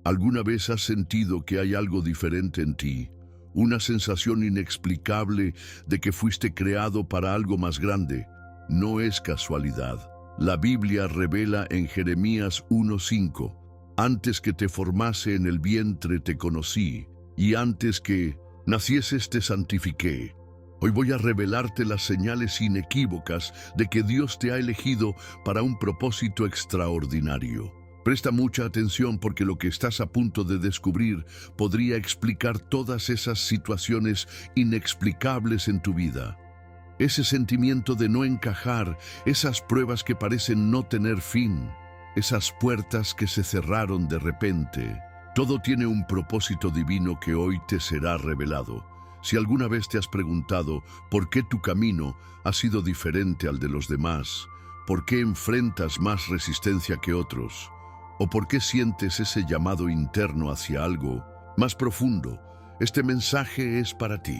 ¿Alguna vez has sentido que hay algo diferente en ti? Una sensación inexplicable de que fuiste creado para algo más grande. No es casualidad. La Biblia revela en Jeremías 1:5: antes que te formase en el vientre te conocí, y antes que nacieses te santifiqué. Hoy voy a revelarte las señales inequívocas de que Dios te ha elegido para un propósito extraordinario. Presta mucha atención porque lo que estás a punto de descubrir podría explicar todas esas situaciones inexplicables en tu vida. Ese sentimiento de no encajar, esas pruebas que parecen no tener fin, esas puertas que se cerraron de repente. Todo tiene un propósito divino que hoy te será revelado. Si alguna vez te has preguntado por qué tu camino ha sido diferente al de los demás, por qué enfrentas más resistencia que otros, o por qué sientes ese llamado interno hacia algo más profundo, este mensaje es para ti.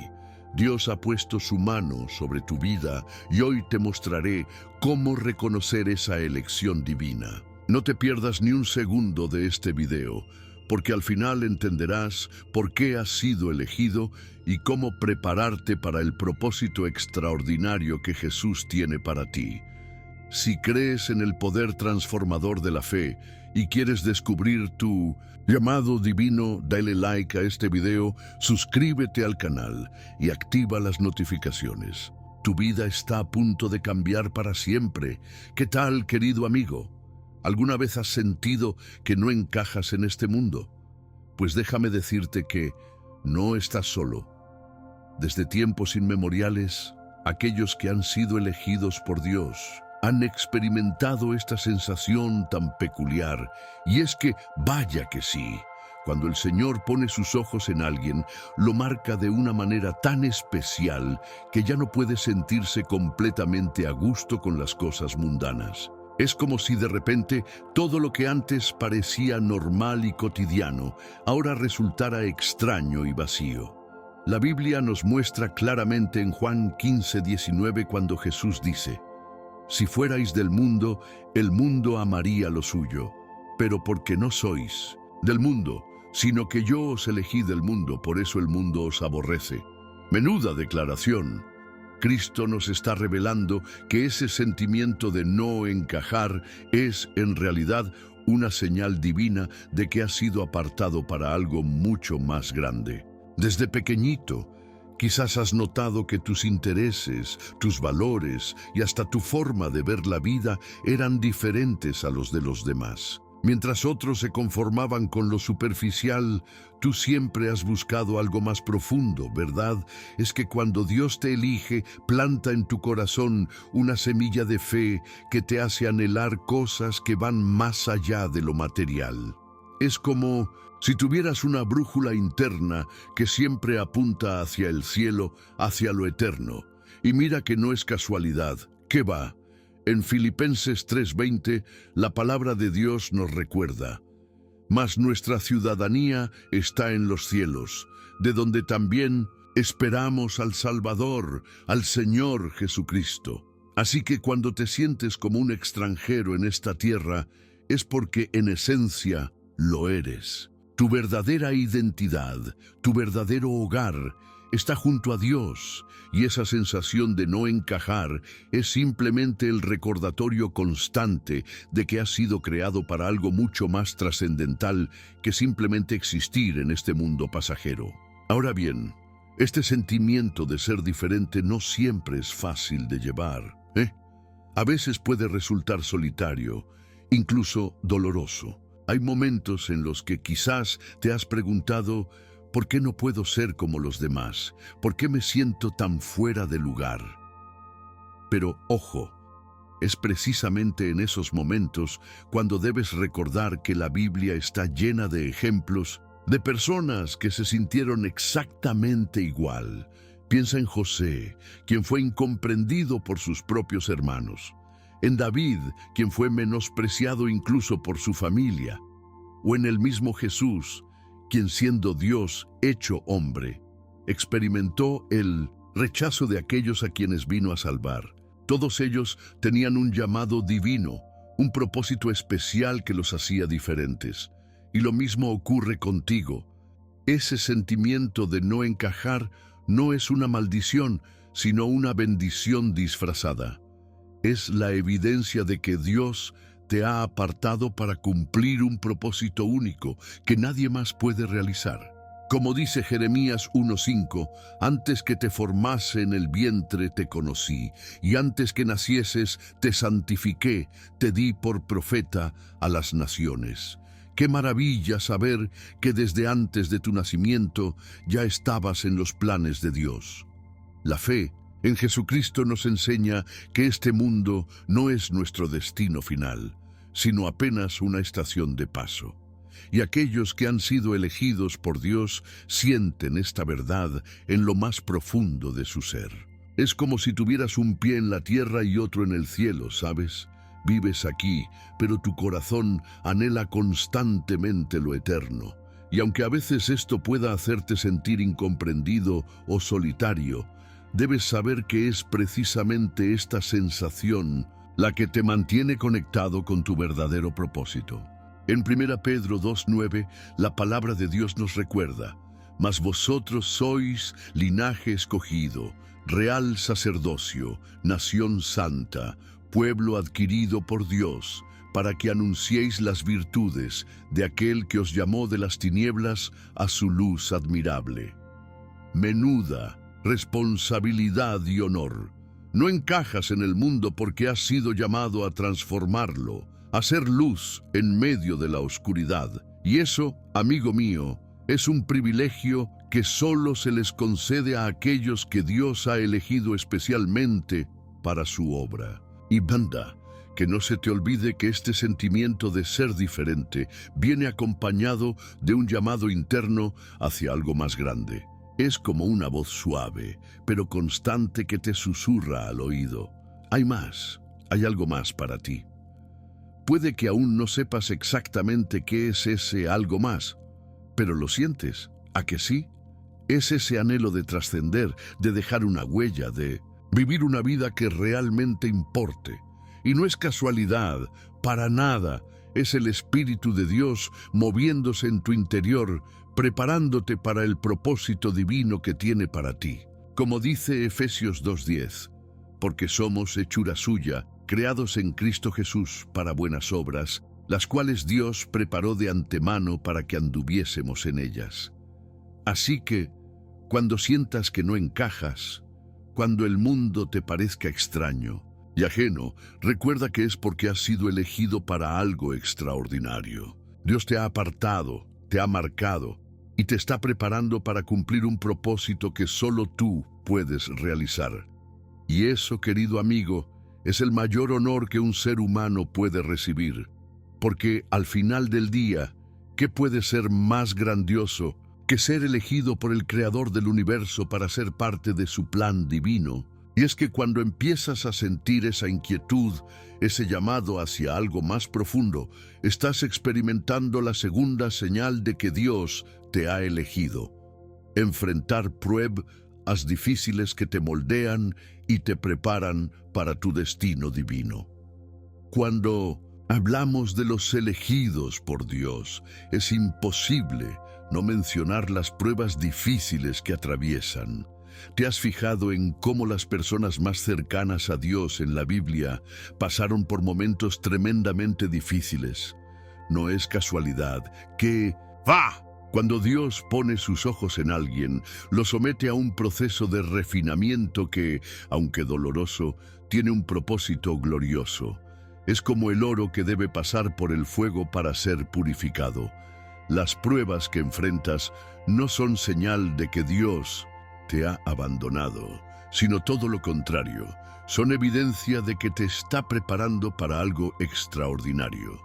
Dios ha puesto su mano sobre tu vida y hoy te mostraré cómo reconocer esa elección divina. No te pierdas ni un segundo de este video, porque al final entenderás por qué has sido elegido y cómo prepararte para el propósito extraordinario que Jesús tiene para ti. Si crees en el poder transformador de la fe y quieres descubrir tu llamado divino, dale like a este video, suscríbete al canal y activa las notificaciones. Tu vida está a punto de cambiar para siempre. ¿Qué tal, querido amigo? ¿Alguna vez has sentido que no encajas en este mundo? Pues déjame decirte que no estás solo. Desde tiempos inmemoriales, aquellos que han sido elegidos por Dios han experimentado esta sensación tan peculiar, y es que, vaya que sí, cuando el Señor pone sus ojos en alguien, lo marca de una manera tan especial que ya no puede sentirse completamente a gusto con las cosas mundanas. Es como si de repente todo lo que antes parecía normal y cotidiano, ahora resultara extraño y vacío. La Biblia nos muestra claramente en Juan 15:19 cuando Jesús dice: si fuerais del mundo, el mundo amaría lo suyo, pero porque no sois del mundo, sino que yo os elegí del mundo, por eso el mundo os aborrece. Menuda declaración. Cristo nos está revelando que ese sentimiento de no encajar es, en realidad, una señal divina de que has sido apartado para algo mucho más grande. Desde pequeñito, quizás has notado que tus intereses, tus valores y hasta tu forma de ver la vida eran diferentes a los de los demás. Mientras otros se conformaban con lo superficial, tú siempre has buscado algo más profundo, ¿verdad? Es que cuando Dios te elige, planta en tu corazón una semilla de fe que te hace anhelar cosas que van más allá de lo material. Es como si tuvieras una brújula interna que siempre apunta hacia el cielo, hacia lo eterno. Y mira que no es casualidad. ¿Qué va? En Filipenses 3:20, la palabra de Dios nos recuerda: mas nuestra ciudadanía está en los cielos, de donde también esperamos al Salvador, al Señor Jesucristo. Así que cuando te sientes como un extranjero en esta tierra, es porque en esencia lo eres. Tu verdadera identidad, tu verdadero hogar, está junto a Dios, y esa sensación de no encajar es simplemente el recordatorio constante de que has sido creado para algo mucho más trascendental que simplemente existir en este mundo pasajero. Ahora bien, este sentimiento de ser diferente no siempre es fácil de llevar, A veces puede resultar solitario, incluso doloroso. Hay momentos en los que quizás te has preguntado: ¿por qué no puedo ser como los demás? ¿Por qué me siento tan fuera de lugar? Pero, ojo, es precisamente en esos momentos cuando debes recordar que la Biblia está llena de ejemplos de personas que se sintieron exactamente igual. Piensa en José, quien fue incomprendido por sus propios hermanos; en David, quien fue menospreciado incluso por su familia; o en el mismo Jesús, quien siendo Dios hecho hombre, experimentó el rechazo de aquellos a quienes vino a salvar. Todos ellos tenían un llamado divino, un propósito especial que los hacía diferentes. y lo mismo ocurre contigo. Ese sentimiento de no encajar no es una maldición, sino una bendición disfrazada. Es la evidencia de que Dios te ha apartado para cumplir un propósito único que nadie más puede realizar. Como dice Jeremías 1:5, antes que te formase en el vientre te conocí, y antes que nacieses te santifiqué, te di por profeta a las naciones. Qué maravilla saber que desde antes de tu nacimiento ya estabas en los planes de Dios. La fe en Jesucristo nos enseña que este mundo no es nuestro destino final, sino apenas una estación de paso. Y aquellos que han sido elegidos por Dios sienten esta verdad en lo más profundo de su ser. Es como si tuvieras un pie en la tierra y otro en el cielo, ¿sabes? Vives aquí, pero tu corazón anhela constantemente lo eterno. Y aunque a veces esto pueda hacerte sentir incomprendido o solitario, debes saber que es precisamente esta sensación la que te mantiene conectado con tu verdadero propósito. En 1 Pedro 2:9, la palabra de Dios nos recuerda: mas vosotros sois linaje escogido, real sacerdocio, nación santa, pueblo adquirido por Dios, para que anunciéis las virtudes de aquel que os llamó de las tinieblas a su luz admirable. Menuda responsabilidad y honor. No encajas en el mundo porque has sido llamado a transformarlo, a ser luz en medio de la oscuridad. Y eso, amigo mío, es un privilegio que solo se les concede a aquellos que Dios ha elegido especialmente para su obra. Y banda, que no se te olvide que este sentimiento de ser diferente viene acompañado de un llamado interno hacia algo más grande. Es como una voz suave, pero constante que te susurra al oído: hay más, hay algo más para ti. Puede que aún no sepas exactamente qué es ese algo más, pero lo sientes, ¿a que sí? Es ese anhelo de trascender, de dejar una huella, de vivir una vida que realmente importe. Y no es casualidad, para nada. Es el Espíritu de Dios moviéndose en tu interior, preparándote para el propósito divino que tiene para ti. Como dice Efesios 2:10, porque somos hechura suya, creados en Cristo Jesús para buenas obras, las cuales Dios preparó de antemano para que anduviésemos en ellas. Así que, cuando sientas que no encajas, cuando el mundo te parezca extraño y ajeno, recuerda que es porque has sido elegido para algo extraordinario. Dios te ha apartado, te ha marcado y te está preparando para cumplir un propósito que solo tú puedes realizar. Y eso, querido amigo, es el mayor honor que un ser humano puede recibir, porque al final del día, ¿qué puede ser más grandioso que ser elegido por el Creador del universo para ser parte de su plan divino? Y es que cuando empiezas a sentir esa inquietud, ese llamado hacia algo más profundo, estás experimentando la segunda señal de que Dios te ha elegido. Enfrentar pruebas difíciles que te moldean y te preparan para tu destino divino. Cuando hablamos de los elegidos por Dios, es imposible no mencionar las pruebas difíciles que atraviesan. ¿Te has fijado en cómo las personas más cercanas a Dios en la Biblia pasaron por momentos tremendamente difíciles? No es casualidad que cuando Dios pone sus ojos en alguien, lo somete a un proceso de refinamiento que, aunque doloroso, tiene un propósito glorioso. Es como el oro que debe pasar por el fuego para ser purificado. Las pruebas que enfrentas no son señal de que Dios te ha abandonado, sino todo lo contrario. Son evidencia de que te está preparando para algo extraordinario.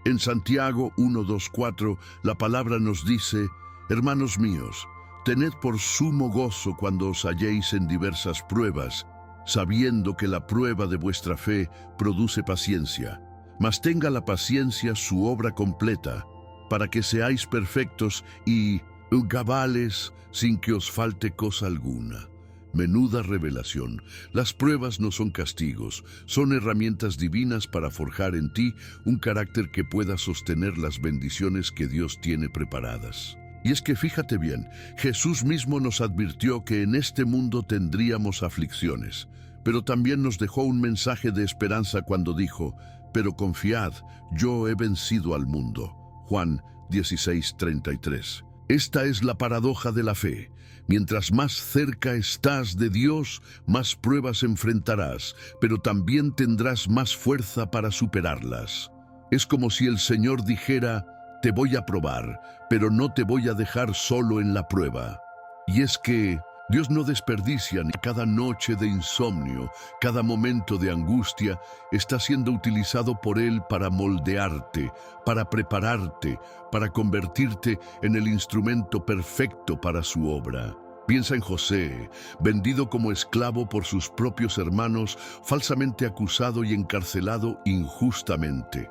En Santiago 1:2-4, la palabra nos dice: hermanos míos, tened por sumo gozo cuando os halléis en diversas pruebas, sabiendo que la prueba de vuestra fe produce paciencia. Mas tenga la paciencia su obra completa, para que seáis perfectos y cabales sin que os falte cosa alguna. Menuda revelación. Las pruebas no son castigos, son herramientas divinas para forjar en ti un carácter que pueda sostener las bendiciones que Dios tiene preparadas. Y es que fíjate bien, Jesús mismo nos advirtió que en este mundo tendríamos aflicciones, pero también nos dejó un mensaje de esperanza cuando dijo: pero confiad, yo he vencido al mundo. Juan 16:33. Esta es la paradoja de la fe. Mientras más cerca estás de Dios, más pruebas enfrentarás, pero también tendrás más fuerza para superarlas. Es como si el Señor dijera: te voy a probar, pero no te voy a dejar solo en la prueba. Y es que Dios no desperdicia ni cada noche de insomnio, cada momento de angustia está siendo utilizado por Él para moldearte, para prepararte, para convertirte en el instrumento perfecto para su obra. Piensa en José, vendido como esclavo por sus propios hermanos, falsamente acusado y encarcelado injustamente.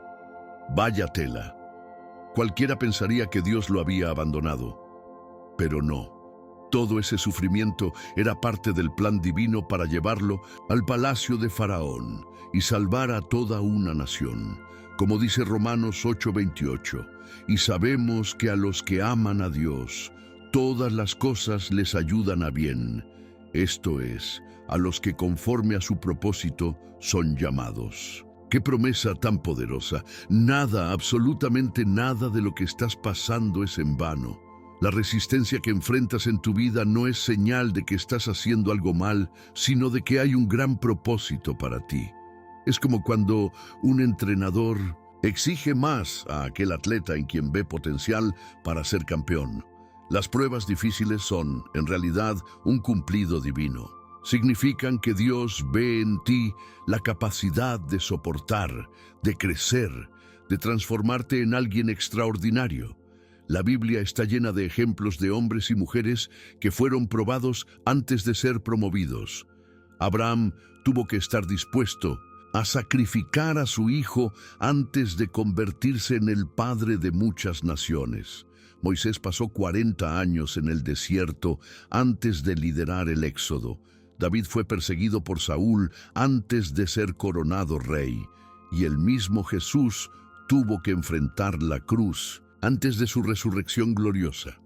Vaya tela. Cualquiera pensaría que Dios lo había abandonado, pero no. Todo ese sufrimiento era parte del plan divino para llevarlo al palacio de Faraón y salvar a toda una nación. Como dice Romanos 8:28, y sabemos que a los que aman a Dios, todas las cosas les ayudan a bien. Esto es, a los que conforme a su propósito son llamados. ¡Qué promesa tan poderosa! Nada, absolutamente nada de lo que estás pasando es en vano. La resistencia que enfrentas en tu vida no es señal de que estás haciendo algo mal, sino de que hay un gran propósito para ti. Es como cuando un entrenador exige más a aquel atleta en quien ve potencial para ser campeón. Las pruebas difíciles son, en realidad, un cumplido divino. Significan que Dios ve en ti la capacidad de soportar, de crecer, de transformarte en alguien extraordinario. La Biblia está llena de ejemplos de hombres y mujeres que fueron probados antes de ser promovidos. Abraham tuvo que estar dispuesto a sacrificar a su hijo antes de convertirse en el padre de muchas naciones. Moisés pasó 40 años en el desierto antes de liderar el éxodo. David fue perseguido por Saúl antes de ser coronado rey. Y el mismo Jesús tuvo que enfrentar la cruz antes de su resurrección gloriosa.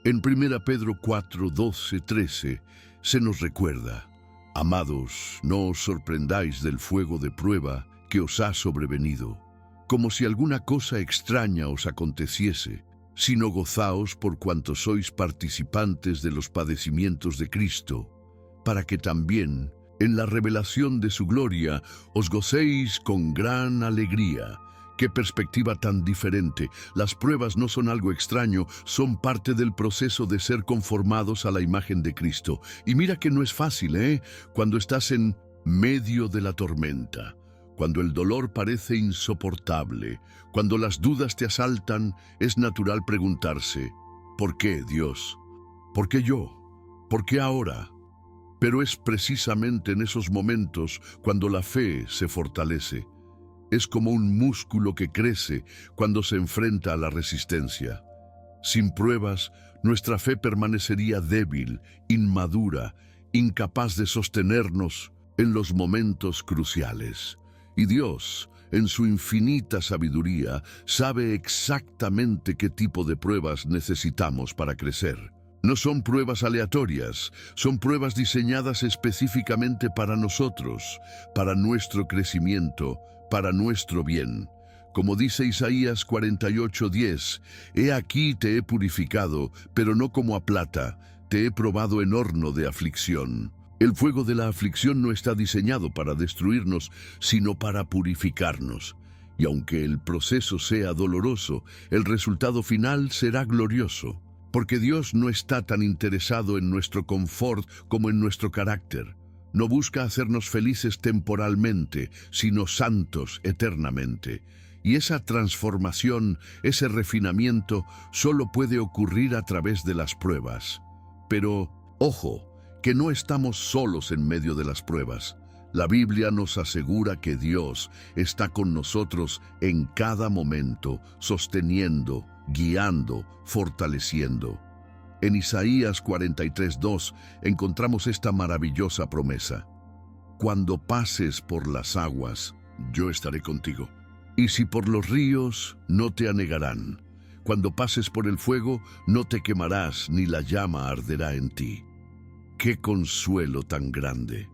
En 1 Pedro 4, 12, 13 se nos recuerda: amados, no os sorprendáis del fuego de prueba que os ha sobrevenido, como si alguna cosa extraña os aconteciese, sino gozaos por cuanto sois participantes de los padecimientos de Cristo, para que también, en la revelación de su gloria, os gocéis con gran alegría. ¡Qué perspectiva tan diferente! Las pruebas no son algo extraño, son parte del proceso de ser conformados a la imagen de Cristo. Y mira que no es fácil, cuando estás en medio de la tormenta, cuando el dolor parece insoportable, cuando las dudas te asaltan, es natural preguntarse: ¿por qué, Dios? ¿Por qué yo? ¿Por qué ahora? Pero es precisamente en esos momentos cuando la fe se fortalece. Es como un músculo que crece cuando se enfrenta a la resistencia. Sin pruebas, nuestra fe permanecería débil, inmadura, incapaz de sostenernos en los momentos cruciales. Y Dios, en su infinita sabiduría, sabe exactamente qué tipo de pruebas necesitamos para crecer. No son pruebas aleatorias, son pruebas diseñadas específicamente para nosotros, para nuestro crecimiento, para nuestro bien. Como dice Isaías 48:10, he aquí te he purificado, pero no como a plata, te he probado en horno de aflicción. El fuego de la aflicción no está diseñado para destruirnos, sino para purificarnos. Y aunque el proceso sea doloroso, el resultado final será glorioso, porque Dios no está tan interesado en nuestro confort como en nuestro carácter. No busca hacernos felices temporalmente, sino santos eternamente. Y esa transformación, ese refinamiento, solo puede ocurrir a través de las pruebas. Pero, ojo, que no estamos solos en medio de las pruebas. La Biblia nos asegura que Dios está con nosotros en cada momento, sosteniendo, guiando, fortaleciendo. En Isaías 43:2 encontramos esta maravillosa promesa. Cuando pases por las aguas, yo estaré contigo. Y si por los ríos, no te anegarán. Cuando pases por el fuego, no te quemarás, ni la llama arderá en ti. ¡Qué consuelo tan grande!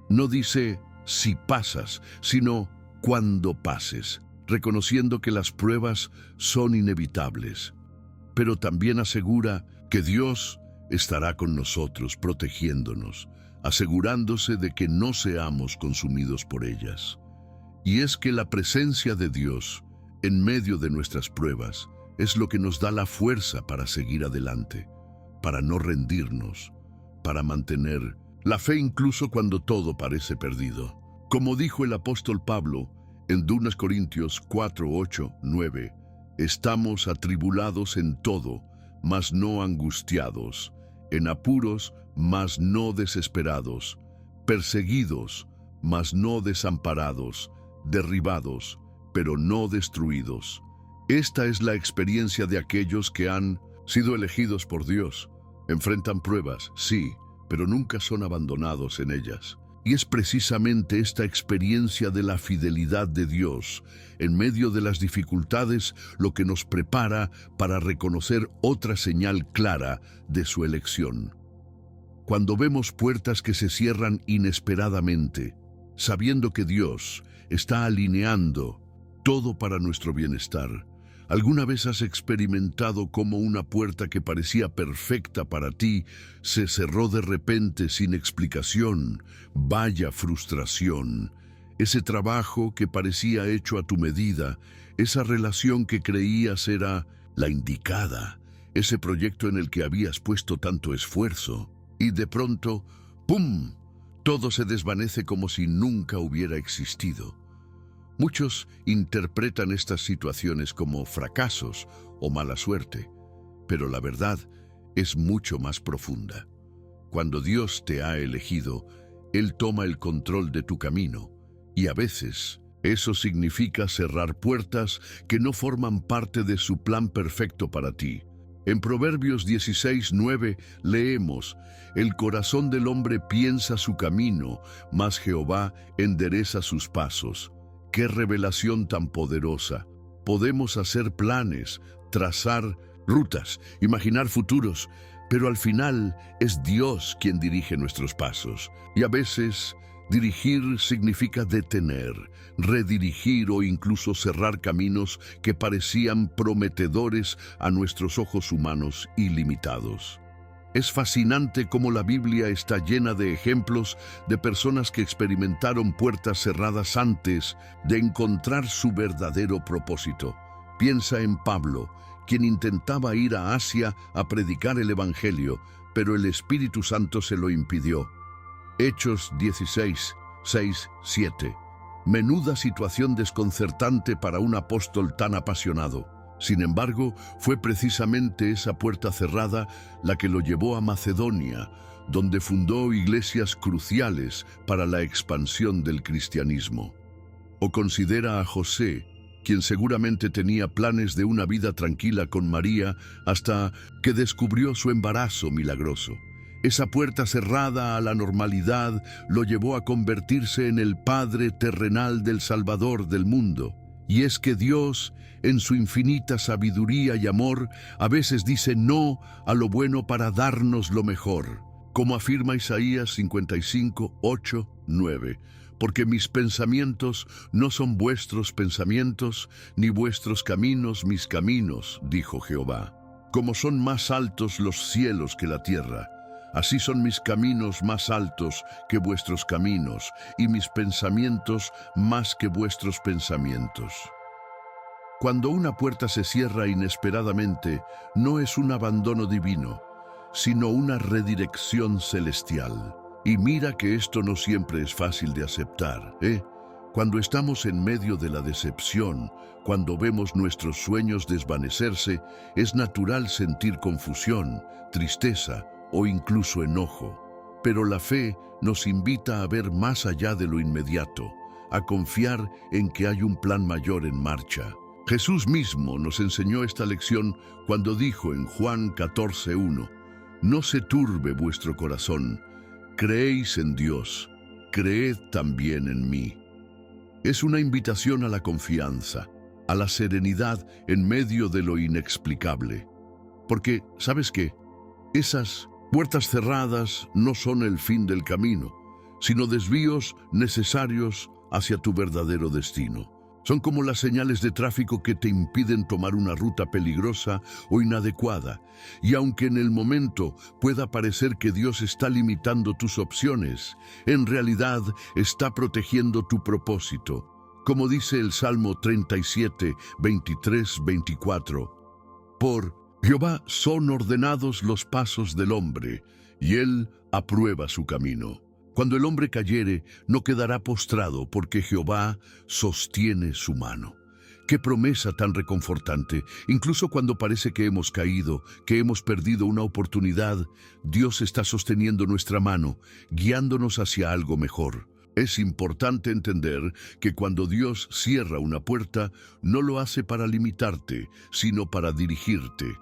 No dice si pasas, sino cuando pases, reconociendo que las pruebas son inevitables. Pero también asegura que Dios estará con nosotros, protegiéndonos, asegurándose de que no seamos consumidos por ellas. Y es que la presencia de Dios en medio de nuestras pruebas es lo que nos da la fuerza para seguir adelante, para no rendirnos, para mantener la fe incluso cuando todo parece perdido. Como dijo el apóstol Pablo en 2 Corintios 4, 8, 9, estamos atribulados en todo, mas no angustiados, en apuros, mas no desesperados, perseguidos, mas no desamparados, derribados, pero no destruidos. Esta es la experiencia de aquellos que han sido elegidos por Dios. Enfrentan pruebas, sí, pero nunca son abandonados en ellas. Y es precisamente esta experiencia de la fidelidad de Dios en medio de las dificultades lo que nos prepara para reconocer otra señal clara de su elección. Cuando vemos puertas que se cierran inesperadamente, sabiendo que Dios está alineando todo para nuestro bienestar, ¿alguna vez has experimentado cómo una puerta que parecía perfecta para ti se cerró de repente sin explicación? Vaya frustración. Ese trabajo que parecía hecho a tu medida, esa relación que creías era la indicada, ese proyecto en el que habías puesto tanto esfuerzo, y de pronto, ¡pum!, todo se desvanece como si nunca hubiera existido. Muchos interpretan estas situaciones como fracasos o mala suerte, pero la verdad es mucho más profunda. Cuando Dios te ha elegido, Él toma el control de tu camino, y a veces eso significa cerrar puertas que no forman parte de su plan perfecto para ti. En Proverbios 16:9 leemos: el corazón del hombre piensa su camino, mas Jehová endereza sus pasos. ¡Qué revelación tan poderosa! Podemos hacer planes, trazar rutas, imaginar futuros, pero al final es Dios quien dirige nuestros pasos. Y a veces dirigir significa detener, redirigir o incluso cerrar caminos que parecían prometedores a nuestros ojos humanos y limitados. Es fascinante cómo la Biblia está llena de ejemplos de personas que experimentaron puertas cerradas antes de encontrar su verdadero propósito. Piensa en Pablo, quien intentaba ir a Asia a predicar el Evangelio, pero el Espíritu Santo se lo impidió. Hechos 16, 6, 7. Menuda situación desconcertante para un apóstol tan apasionado. Sin embargo, fue precisamente esa puerta cerrada la que lo llevó a Macedonia, donde fundó iglesias cruciales para la expansión del cristianismo. O considera a José, quien seguramente tenía planes de una vida tranquila con María hasta que descubrió su embarazo milagroso. Esa puerta cerrada a la normalidad lo llevó a convertirse en el Padre terrenal del Salvador del mundo. Y es que Dios, en su infinita sabiduría y amor, a veces dice no a lo bueno para darnos lo mejor. Como afirma Isaías 55, 8, 9. Porque mis pensamientos no son vuestros pensamientos, ni vuestros caminos mis caminos, dijo Jehová. Como son más altos los cielos que la tierra, así son mis caminos más altos que vuestros caminos, y mis pensamientos más que vuestros pensamientos. Cuando una puerta se cierra inesperadamente, no es un abandono divino, sino una redirección celestial. Y mira que esto no siempre es fácil de aceptar, ¿eh? Cuando estamos en medio de la decepción, cuando vemos nuestros sueños desvanecerse, es natural sentir confusión, tristeza o incluso enojo. Pero la fe nos invita a ver más allá de lo inmediato, a confiar en que hay un plan mayor en marcha. Jesús mismo nos enseñó esta lección cuando dijo en Juan 14:1, No se turbe vuestro corazón. Creéis en Dios, creed también en mí. Es una invitación a la confianza, a la serenidad en medio de lo inexplicable. Porque, ¿sabes qué? Esas puertas cerradas no son el fin del camino, sino desvíos necesarios hacia tu verdadero destino. Son como las señales de tráfico que te impiden tomar una ruta peligrosa o inadecuada. Y aunque en el momento pueda parecer que Dios está limitando tus opciones, en realidad está protegiendo tu propósito. Como dice el Salmo 37, 23, 24. Por Jehová son ordenados los pasos del hombre, y él aprueba su camino. Cuando el hombre cayere, no quedará postrado, porque Jehová sostiene su mano. ¡Qué promesa tan reconfortante! Incluso cuando parece que hemos caído, que hemos perdido una oportunidad, Dios está sosteniendo nuestra mano, guiándonos hacia algo mejor. Es importante entender que cuando Dios cierra una puerta, no lo hace para limitarte, sino para dirigirte.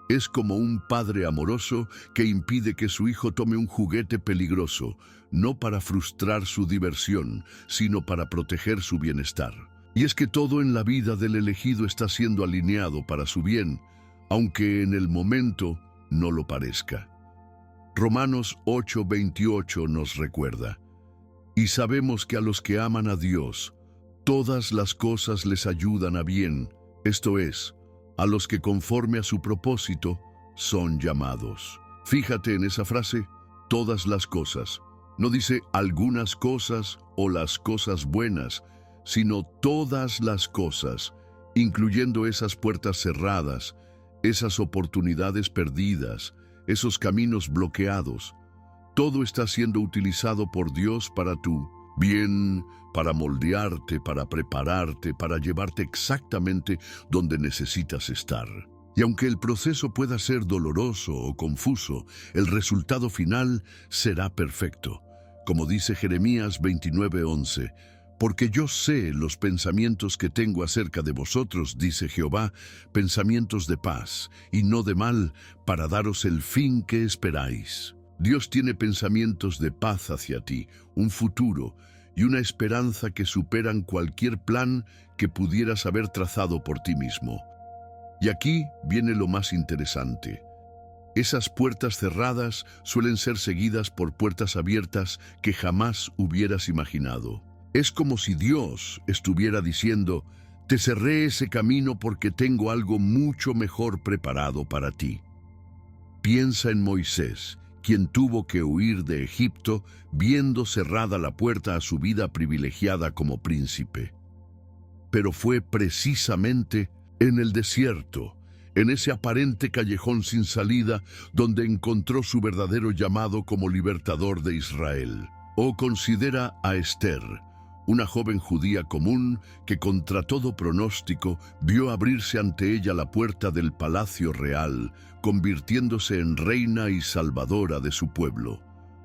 Es como un padre amoroso que impide que su hijo tome un juguete peligroso, no para frustrar su diversión, sino para proteger su bienestar. Y es que todo en la vida del elegido está siendo alineado para su bien, aunque en el momento no lo parezca. Romanos 8:28 nos recuerda: y sabemos que a los que aman a Dios, todas las cosas les ayudan a bien, esto es, a los que conforme a su propósito son llamados. Fíjate en esa frase, todas las cosas. No dice algunas cosas o las cosas buenas, sino todas las cosas, incluyendo esas puertas cerradas, esas oportunidades perdidas, esos caminos bloqueados. Todo está siendo utilizado por Dios para tu bien, para moldearte, para prepararte, para llevarte exactamente donde necesitas estar. Y aunque el proceso pueda ser doloroso o confuso, el resultado final será perfecto. Como dice Jeremías 29:11, porque yo sé los pensamientos que tengo acerca de vosotros, dice Jehová, pensamientos de paz y no de mal, para daros el fin que esperáis. Dios tiene pensamientos de paz hacia ti, un futuro y una esperanza que superan cualquier plan que pudieras haber trazado por ti mismo. Y aquí viene lo más interesante. Esas puertas cerradas suelen ser seguidas por puertas abiertas que jamás hubieras imaginado. Es como si Dios estuviera diciendo: te cerré ese camino porque tengo algo mucho mejor preparado para ti. Piensa en Moisés, quien tuvo que huir de Egipto viendo cerrada la puerta a su vida privilegiada como príncipe. Pero fue precisamente en el desierto, en ese aparente callejón sin salida, donde encontró su verdadero llamado como libertador de Israel. O considera a Esther, una joven judía común que contra todo pronóstico vio abrirse ante ella la puerta del palacio real, convirtiéndose en reina y salvadora de su pueblo.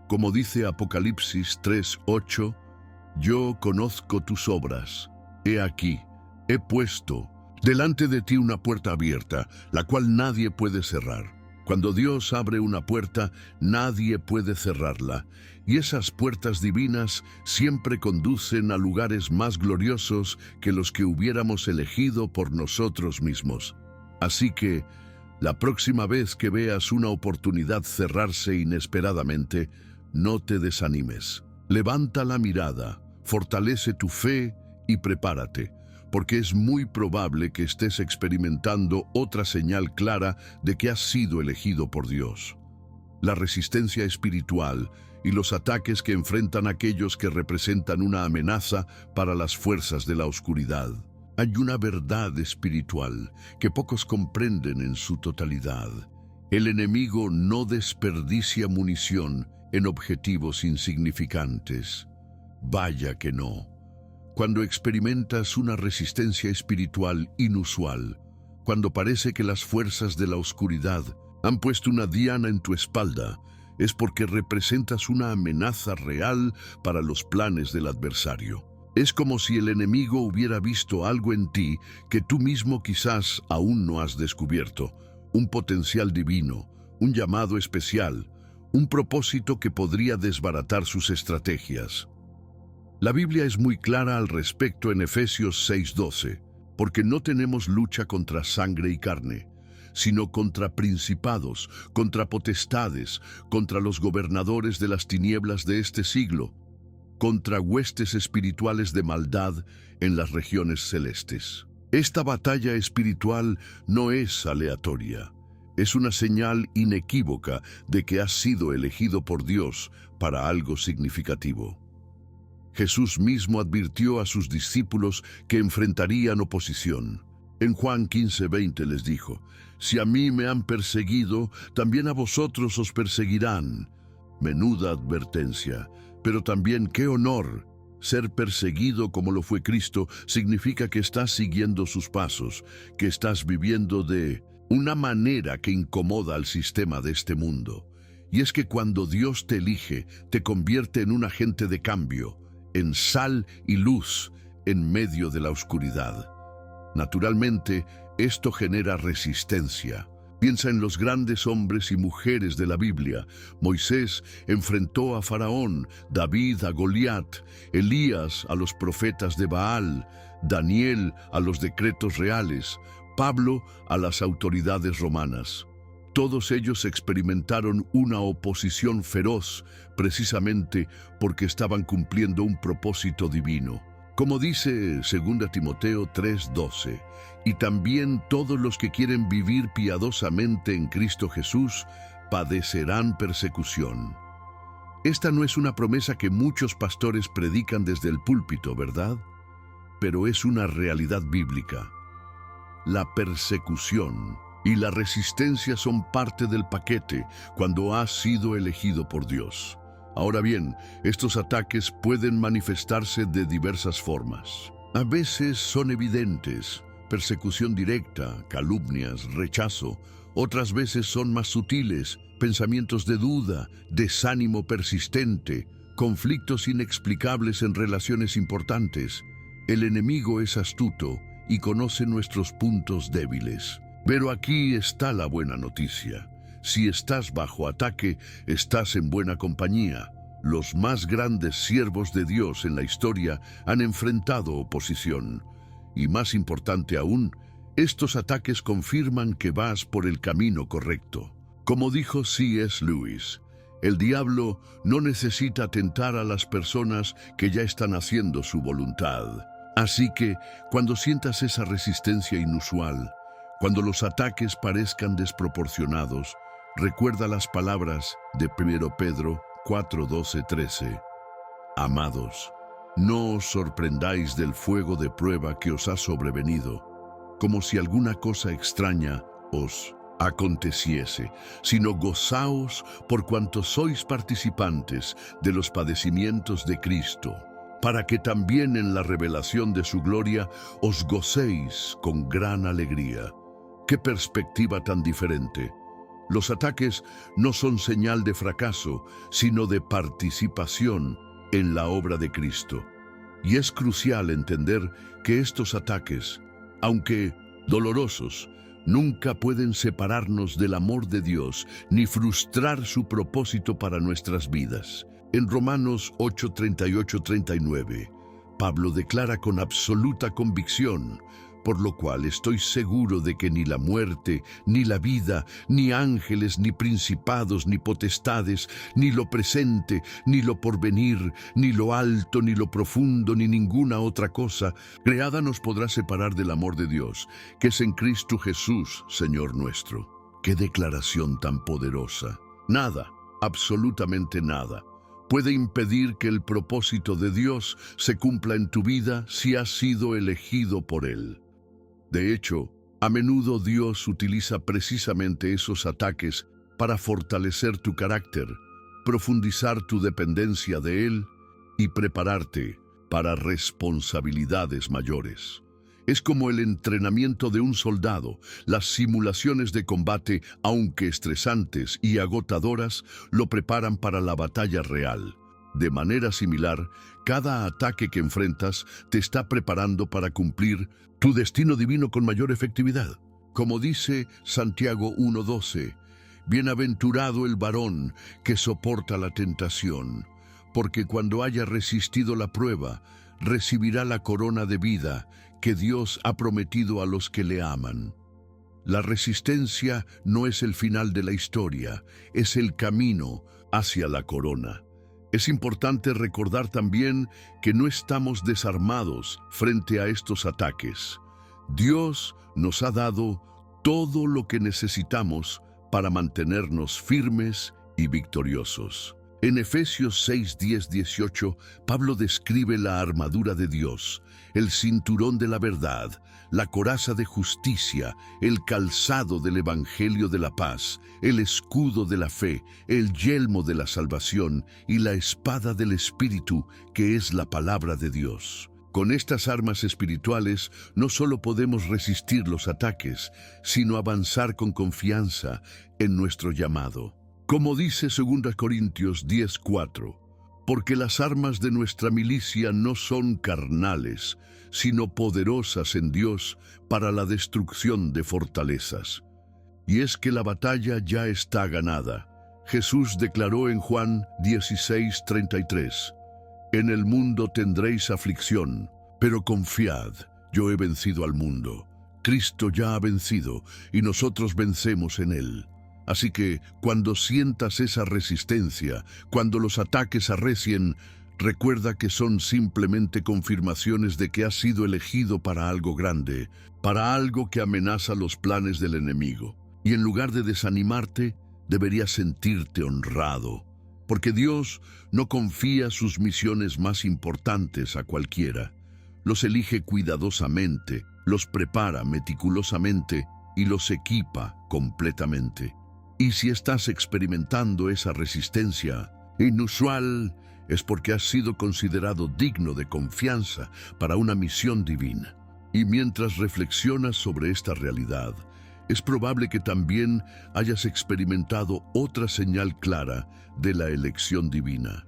Como dice Apocalipsis 3:8, yo conozco tus obras. He aquí, he puesto delante de ti una puerta abierta, la cual nadie puede cerrar. Cuando Dios abre una puerta, nadie puede cerrarla. Y esas puertas divinas siempre conducen a lugares más gloriosos que los que hubiéramos elegido por nosotros mismos. Así que, la próxima vez que veas una oportunidad cerrarse inesperadamente, no te desanimes. Levanta la mirada, fortalece tu fe y prepárate, porque es muy probable que estés experimentando otra señal clara de que has sido elegido por Dios. La resistencia espiritual y los ataques que enfrentan aquellos que representan una amenaza para las fuerzas de la oscuridad. Hay una verdad espiritual que pocos comprenden en su totalidad. El enemigo no desperdicia munición en objetivos insignificantes. Vaya que no. Cuando experimentas una resistencia espiritual inusual, cuando parece que las fuerzas de la oscuridad han puesto una diana en tu espalda, es porque representas una amenaza real para los planes del adversario. Es como si el enemigo hubiera visto algo en ti que tú mismo quizás aún no has descubierto, un potencial divino, un llamado especial, un propósito que podría desbaratar sus estrategias. La Biblia es muy clara al respecto en Efesios 6:12, porque no tenemos lucha contra sangre y carne, sino contra principados, contra potestades, contra los gobernadores de las tinieblas de este siglo, contra huestes espirituales de maldad en las regiones celestes. Esta batalla espiritual no es aleatoria, es una señal inequívoca de que has sido elegido por Dios para algo significativo. Jesús mismo advirtió a sus discípulos que enfrentarían oposición. En Juan 15:20 les dijo: «Si a mí me han perseguido, también a vosotros os perseguirán». Menuda advertencia, pero también qué honor. Ser perseguido como lo fue Cristo significa que estás siguiendo sus pasos, que estás viviendo de una manera que incomoda al sistema de este mundo. Y es que cuando Dios te elige, te convierte en un agente de cambio, en sal y luz en medio de la oscuridad. Naturalmente, esto genera resistencia. Piensa en los grandes hombres y mujeres de la Biblia. Moisés enfrentó a Faraón, David a Goliat, Elías a los profetas de Baal, Daniel a los decretos reales, Pablo a las autoridades romanas. Todos ellos experimentaron una oposición feroz, precisamente porque estaban cumpliendo un propósito divino. Como dice 2 Timoteo 3:12, y también todos los que quieren vivir piadosamente en Cristo Jesús padecerán persecución. Esta no es una promesa que muchos pastores predican desde el púlpito, ¿verdad? Pero es una realidad bíblica. La persecución y la resistencia son parte del paquete cuando has sido elegido por Dios. Ahora bien, estos ataques pueden manifestarse de diversas formas. A veces son evidentes: persecución directa, calumnias, rechazo. Otras veces son más sutiles: pensamientos de duda, desánimo persistente, conflictos inexplicables en relaciones importantes. El enemigo es astuto y conoce nuestros puntos débiles. Pero aquí está la buena noticia. Si estás bajo ataque, estás en buena compañía. Los más grandes siervos de Dios en la historia han enfrentado oposición. Y más importante aún, estos ataques confirman que vas por el camino correcto. Como dijo C.S. Lewis, el diablo no necesita tentar a las personas que ya están haciendo su voluntad. Así que, cuando sientas esa resistencia inusual, cuando los ataques parezcan desproporcionados, recuerda las palabras de 1 Pedro 4:12-13. Amados, no os sorprendáis del fuego de prueba que os ha sobrevenido, como si alguna cosa extraña os aconteciese, sino gozaos por cuanto sois participantes de los padecimientos de Cristo, para que también en la revelación de su gloria os gocéis con gran alegría. ¡Qué perspectiva tan diferente! Los ataques no son señal de fracaso, sino de participación en la obra de Cristo. Y es crucial entender que estos ataques, aunque dolorosos, nunca pueden separarnos del amor de Dios ni frustrar su propósito para nuestras vidas. En Romanos 8:38-39, Pablo declara con absoluta convicción: por lo cual estoy seguro de que ni la muerte, ni la vida, ni ángeles, ni principados, ni potestades, ni lo presente, ni lo porvenir, ni lo alto, ni lo profundo, ni ninguna otra cosa creada nos podrá separar del amor de Dios, que es en Cristo Jesús, Señor nuestro. ¡Qué declaración tan poderosa! Nada, absolutamente nada, puede impedir que el propósito de Dios se cumpla en tu vida si has sido elegido por Él. De hecho, a menudo Dios utiliza precisamente esos ataques para fortalecer tu carácter, profundizar tu dependencia de Él y prepararte para responsabilidades mayores. Es como el entrenamiento de un soldado. Las simulaciones de combate, aunque estresantes y agotadoras, lo preparan para la batalla real. De manera similar, cada ataque que enfrentas te está preparando para cumplir tu destino divino con mayor efectividad. Como dice Santiago 1:12, Bienaventurado el varón que soporta la tentación, porque cuando haya resistido la prueba, recibirá la corona de vida que Dios ha prometido a los que le aman. La resistencia no es el final de la historia, es el camino hacia la corona. Es importante recordar también que no estamos desarmados frente a estos ataques. Dios nos ha dado todo lo que necesitamos para mantenernos firmes y victoriosos. En Efesios 6, 10, 18, Pablo describe la armadura de Dios, el cinturón de la verdad, la coraza de justicia, el calzado del evangelio de la paz, el escudo de la fe, el yelmo de la salvación y la espada del Espíritu, que es la palabra de Dios. Con estas armas espirituales no solo podemos resistir los ataques, sino avanzar con confianza en nuestro llamado. Como dice 2 Corintios 10:4, porque las armas de nuestra milicia no son carnales, sino poderosas en Dios para la destrucción de fortalezas. Y es que la batalla ya está ganada. Jesús declaró en Juan 16:33, en el mundo tendréis aflicción, pero confiad, yo he vencido al mundo. Cristo ya ha vencido y nosotros vencemos en él. Así que cuando sientas esa resistencia, cuando los ataques arrecien, recuerda que son simplemente confirmaciones de que has sido elegido para algo grande, para algo que amenaza los planes del enemigo. Y en lugar de desanimarte, deberías sentirte honrado, porque Dios no confía sus misiones más importantes a cualquiera. Los elige cuidadosamente, los prepara meticulosamente y los equipa completamente. Y si estás experimentando esa resistencia inusual, es porque has sido considerado digno de confianza para una misión divina. Y mientras reflexionas sobre esta realidad, es probable que también hayas experimentado otra señal clara de la elección divina.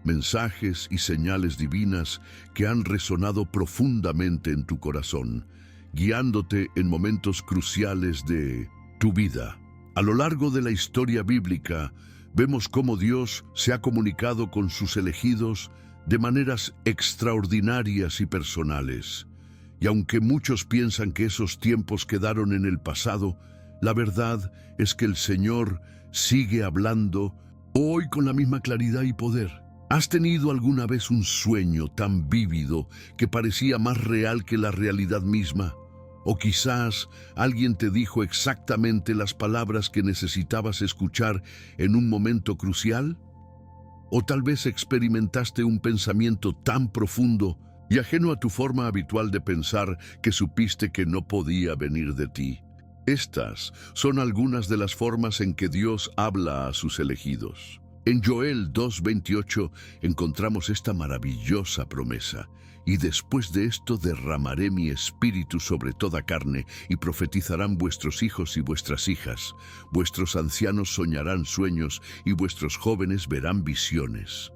Mensajes y señales divinas que han resonado profundamente en tu corazón, guiándote en momentos cruciales de tu vida. A lo largo de la historia bíblica, vemos cómo Dios se ha comunicado con sus elegidos de maneras extraordinarias y personales. Y aunque muchos piensan que esos tiempos quedaron en el pasado, la verdad es que el Señor sigue hablando hoy con la misma claridad y poder. ¿Has tenido alguna vez un sueño tan vívido que parecía más real que la realidad misma? O quizás alguien te dijo exactamente las palabras que necesitabas escuchar en un momento crucial. O tal vez experimentaste un pensamiento tan profundo y ajeno a tu forma habitual de pensar que supiste que no podía venir de ti. Estas son algunas de las formas en que Dios habla a sus elegidos. En Joel 2:28 encontramos esta maravillosa promesa. Y después de esto derramaré mi espíritu sobre toda carne, y profetizarán vuestros hijos y vuestras hijas. Vuestros ancianos soñarán sueños, y vuestros jóvenes verán visiones.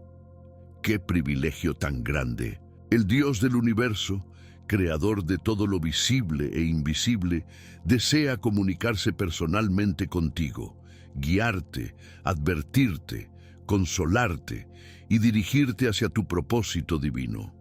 ¡Qué privilegio tan grande! El Dios del universo, creador de todo lo visible e invisible, desea comunicarse personalmente contigo, guiarte, advertirte, consolarte y dirigirte hacia tu propósito divino.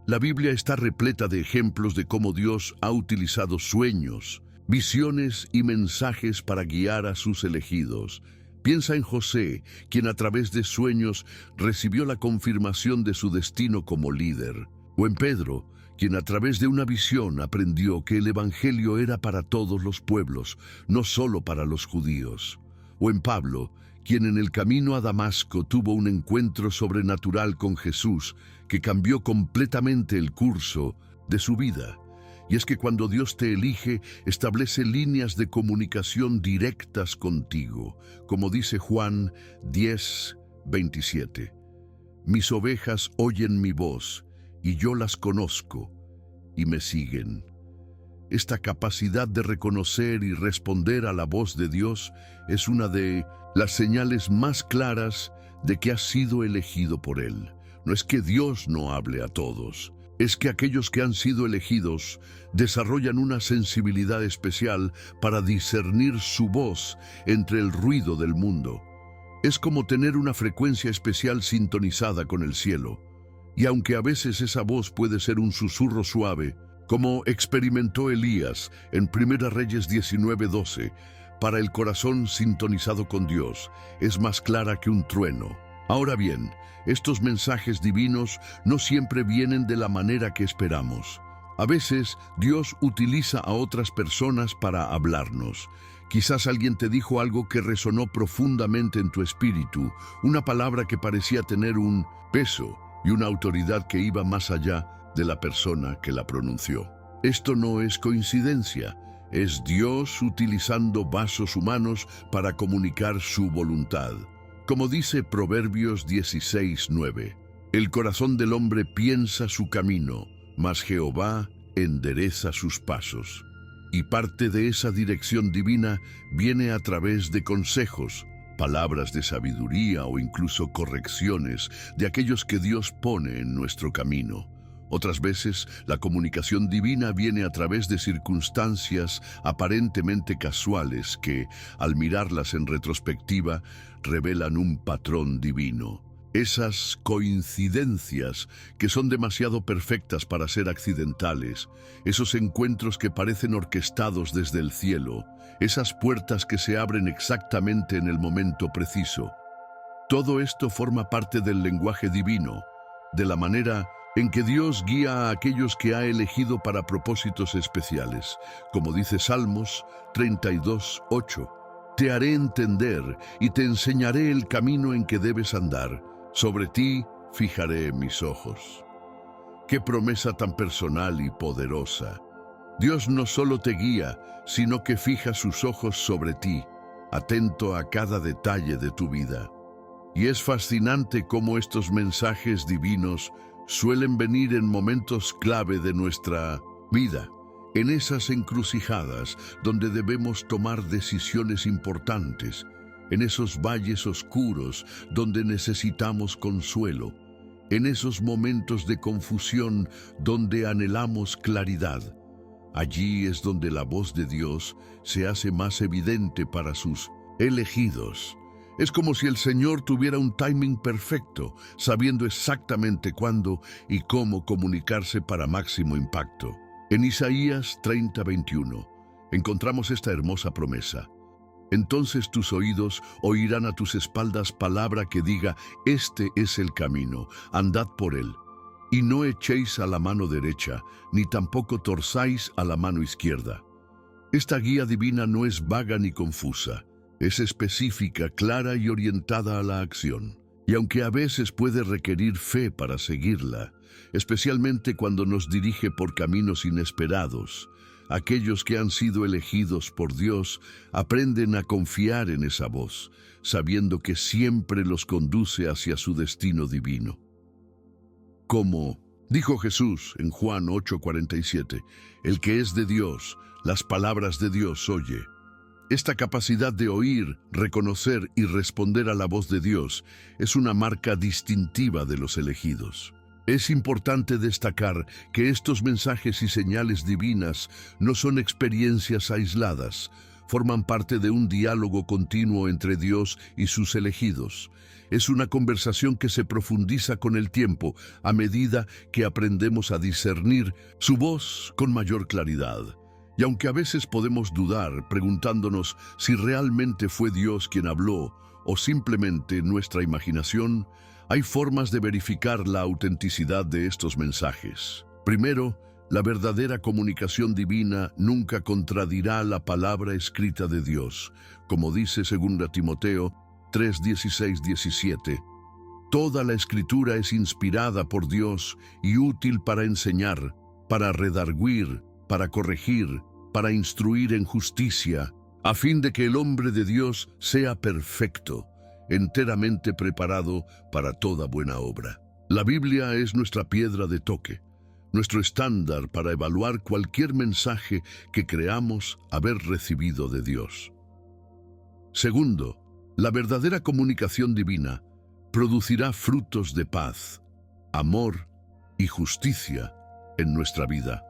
La Biblia está repleta de ejemplos de cómo Dios ha utilizado sueños, visiones y mensajes para guiar a sus elegidos. Piensa en José, quien a través de sueños recibió la confirmación de su destino como líder. O en Pedro, quien a través de una visión aprendió que el Evangelio era para todos los pueblos, no solo para los judíos. O en Pablo, quien en el camino a Damasco tuvo un encuentro sobrenatural con Jesús que cambió completamente el curso de su vida. Y es que cuando Dios te elige, establece líneas de comunicación directas contigo, como dice Juan 10:27. Mis ovejas oyen mi voz, y yo las conozco, y me siguen. Esta capacidad de reconocer y responder a la voz de Dios es una de las señales más claras de que has sido elegido por Él. No es que Dios no hable a todos, es que aquellos que han sido elegidos desarrollan una sensibilidad especial para discernir su voz entre el ruido del mundo. Es como tener una frecuencia especial sintonizada con el cielo. Y aunque a veces esa voz puede ser un susurro suave, como experimentó Elías en 1 Reyes 19:12, para el corazón sintonizado con Dios, es más clara que un trueno. Ahora bien, estos mensajes divinos no siempre vienen de la manera que esperamos. A veces, Dios utiliza a otras personas para hablarnos. Quizás alguien te dijo algo que resonó profundamente en tu espíritu, una palabra que parecía tener un peso y una autoridad que iba más allá de la persona que la pronunció. Esto no es coincidencia, es Dios utilizando vasos humanos para comunicar su voluntad. Como dice Proverbios 16:9, el corazón del hombre piensa su camino, mas Jehová endereza sus pasos. Y parte de esa dirección divina viene a través de consejos, palabras de sabiduría o incluso correcciones de aquellos que Dios pone en nuestro camino. Otras veces, la comunicación divina viene a través de circunstancias aparentemente casuales que, al mirarlas en retrospectiva, revelan un patrón divino. Esas coincidencias que son demasiado perfectas para ser accidentales, esos encuentros que parecen orquestados desde el cielo, esas puertas que se abren exactamente en el momento preciso. Todo esto forma parte del lenguaje divino, de la manera en que Dios guía a aquellos que ha elegido para propósitos especiales. Como dice Salmos 32:8, te haré entender y te enseñaré el camino en que debes andar. Sobre ti fijaré mis ojos. Qué promesa tan personal y poderosa. Dios no solo te guía, sino que fija sus ojos sobre ti, atento a cada detalle de tu vida. Y es fascinante cómo estos mensajes divinos suelen venir en momentos clave de nuestra vida, en esas encrucijadas donde debemos tomar decisiones importantes, en esos valles oscuros donde necesitamos consuelo, en esos momentos de confusión donde anhelamos claridad. Allí es donde la voz de Dios se hace más evidente para sus elegidos. Es como si el Señor tuviera un timing perfecto, sabiendo exactamente cuándo y cómo comunicarse para máximo impacto. En Isaías 30:21 encontramos esta hermosa promesa. Entonces tus oídos oirán a tus espaldas palabra que diga, este es el camino, andad por él. Y no echéis a la mano derecha, ni tampoco torzáis a la mano izquierda. Esta guía divina no es vaga ni confusa. Es específica, clara y orientada a la acción. Y aunque a veces puede requerir fe para seguirla, especialmente cuando nos dirige por caminos inesperados, aquellos que han sido elegidos por Dios aprenden a confiar en esa voz, sabiendo que siempre los conduce hacia su destino divino. Como dijo Jesús en Juan 8:47, el que es de Dios, las palabras de Dios oye. Esta capacidad de oír, reconocer y responder a la voz de Dios es una marca distintiva de los elegidos. Es importante destacar que estos mensajes y señales divinas no son experiencias aisladas, forman parte de un diálogo continuo entre Dios y sus elegidos. Es una conversación que se profundiza con el tiempo a medida que aprendemos a discernir su voz con mayor claridad. Y aunque a veces podemos dudar preguntándonos si realmente fue Dios quien habló o simplemente nuestra imaginación, hay formas de verificar la autenticidad de estos mensajes. Primero, la verdadera comunicación divina nunca contradirá la palabra escrita de Dios, como dice 2 Timoteo 3:16-17. Toda la escritura es inspirada por Dios y útil para enseñar, para redarguir, para corregir, para instruir en justicia, a fin de que el hombre de Dios sea perfecto, enteramente preparado para toda buena obra. La Biblia es nuestra piedra de toque, nuestro estándar para evaluar cualquier mensaje que creamos haber recibido de Dios. Segundo, la verdadera comunicación divina producirá frutos de paz, amor y justicia en nuestra vida.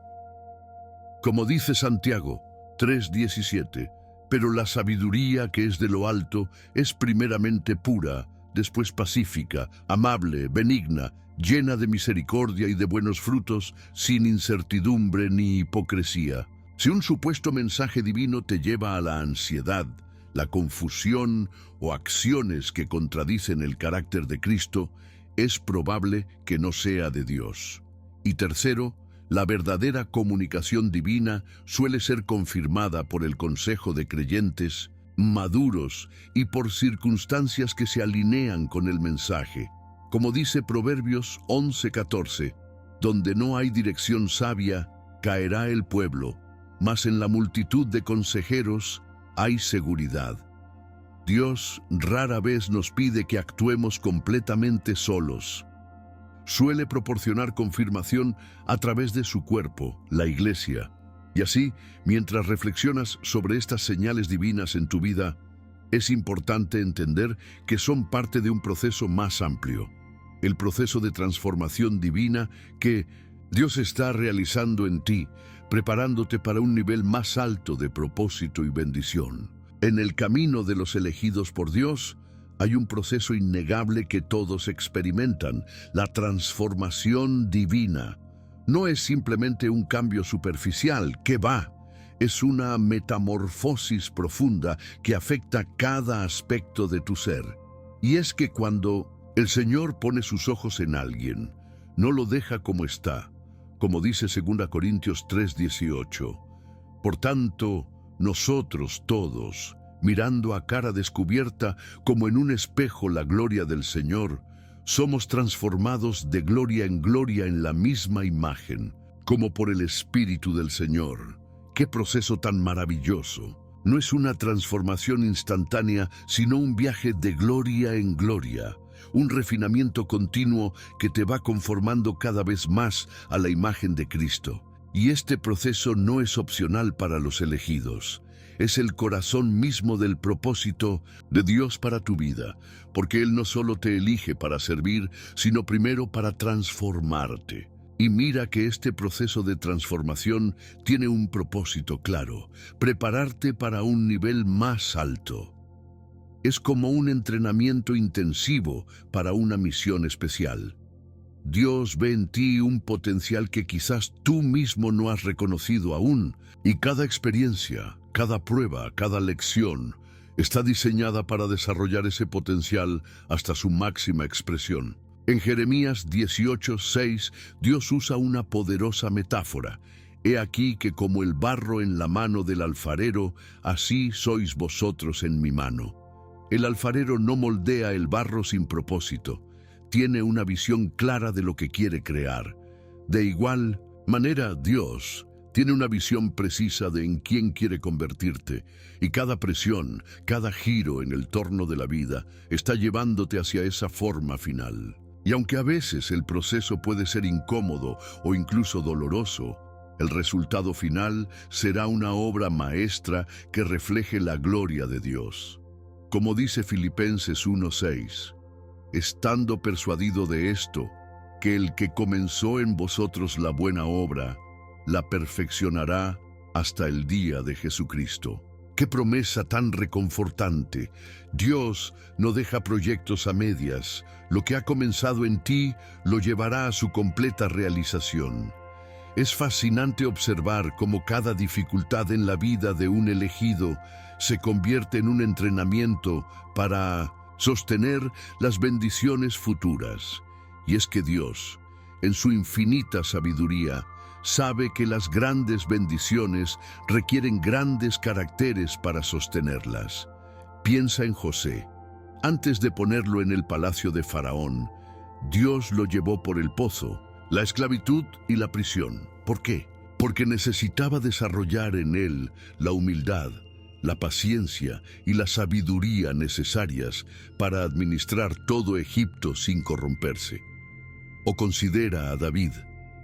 Como dice Santiago 3:17, pero la sabiduría que es de lo alto es primeramente pura, después pacífica, amable, benigna, llena de misericordia y de buenos frutos, sin incertidumbre ni hipocresía. Si un supuesto mensaje divino te lleva a la ansiedad, la confusión o acciones que contradicen el carácter de Cristo, es probable que no sea de Dios. Y tercero, la verdadera comunicación divina suele ser confirmada por el consejo de creyentes maduros y por circunstancias que se alinean con el mensaje. Como dice Proverbios 11:14, donde no hay dirección sabia, caerá el pueblo, mas en la multitud de consejeros hay seguridad. Dios rara vez nos pide que actuemos completamente solos. Suele proporcionar confirmación a través de su cuerpo, la Iglesia. Y así, mientras reflexionas sobre estas señales divinas en tu vida, es importante entender que son parte de un proceso más amplio, el proceso de transformación divina que Dios está realizando en ti, preparándote para un nivel más alto de propósito y bendición. En el camino de los elegidos por Dios, hay un proceso innegable que todos experimentan, la transformación divina. No es simplemente un cambio superficial, que va. Es una metamorfosis profunda que afecta cada aspecto de tu ser. Y es que cuando el Señor pone sus ojos en alguien, no lo deja como está, como dice 2 Corintios 3:18. Por tanto, nosotros todos, mirando a cara descubierta como en un espejo la gloria del Señor, somos transformados de gloria en la misma imagen, como por el Espíritu del Señor. ¡Qué proceso tan maravilloso! No es una transformación instantánea, sino un viaje de gloria en gloria, un refinamiento continuo que te va conformando cada vez más a la imagen de Cristo. Y este proceso no es opcional para los elegidos. Es el corazón mismo del propósito de Dios para tu vida, porque Él no solo te elige para servir, sino primero para transformarte. Y mira que este proceso de transformación tiene un propósito claro: prepararte para un nivel más alto. Es como un entrenamiento intensivo para una misión especial. Dios ve en ti un potencial que quizás tú mismo no has reconocido aún, y cada experiencia, cada prueba, cada lección está diseñada para desarrollar ese potencial hasta su máxima expresión. En Jeremías 18:6, Dios usa una poderosa metáfora. He aquí que como el barro en la mano del alfarero, así sois vosotros en mi mano. El alfarero no moldea el barro sin propósito. Tiene una visión clara de lo que quiere crear. De igual manera, Dios tiene una visión precisa de en quién quiere convertirte, y cada presión, cada giro en el torno de la vida está llevándote hacia esa forma final. Y aunque a veces el proceso puede ser incómodo o incluso doloroso, el resultado final será una obra maestra que refleje la gloria de Dios. Como dice Filipenses 1:6, estando persuadido de esto, que el que comenzó en vosotros la buena obra, la perfeccionará hasta el día de Jesucristo. ¡Qué promesa tan reconfortante! Dios no deja proyectos a medias. Lo que ha comenzado en ti lo llevará a su completa realización. Es fascinante observar cómo cada dificultad en la vida de un elegido se convierte en un entrenamiento para sostener las bendiciones futuras. Y es que Dios, en su infinita sabiduría, sabe que las grandes bendiciones requieren grandes caracteres para sostenerlas. Piensa en José. Antes de ponerlo en el palacio de Faraón, Dios lo llevó por el pozo, la esclavitud y la prisión. ¿Por qué? Porque necesitaba desarrollar en él la humildad, la paciencia y la sabiduría necesarias para administrar todo Egipto sin corromperse. O considera a David.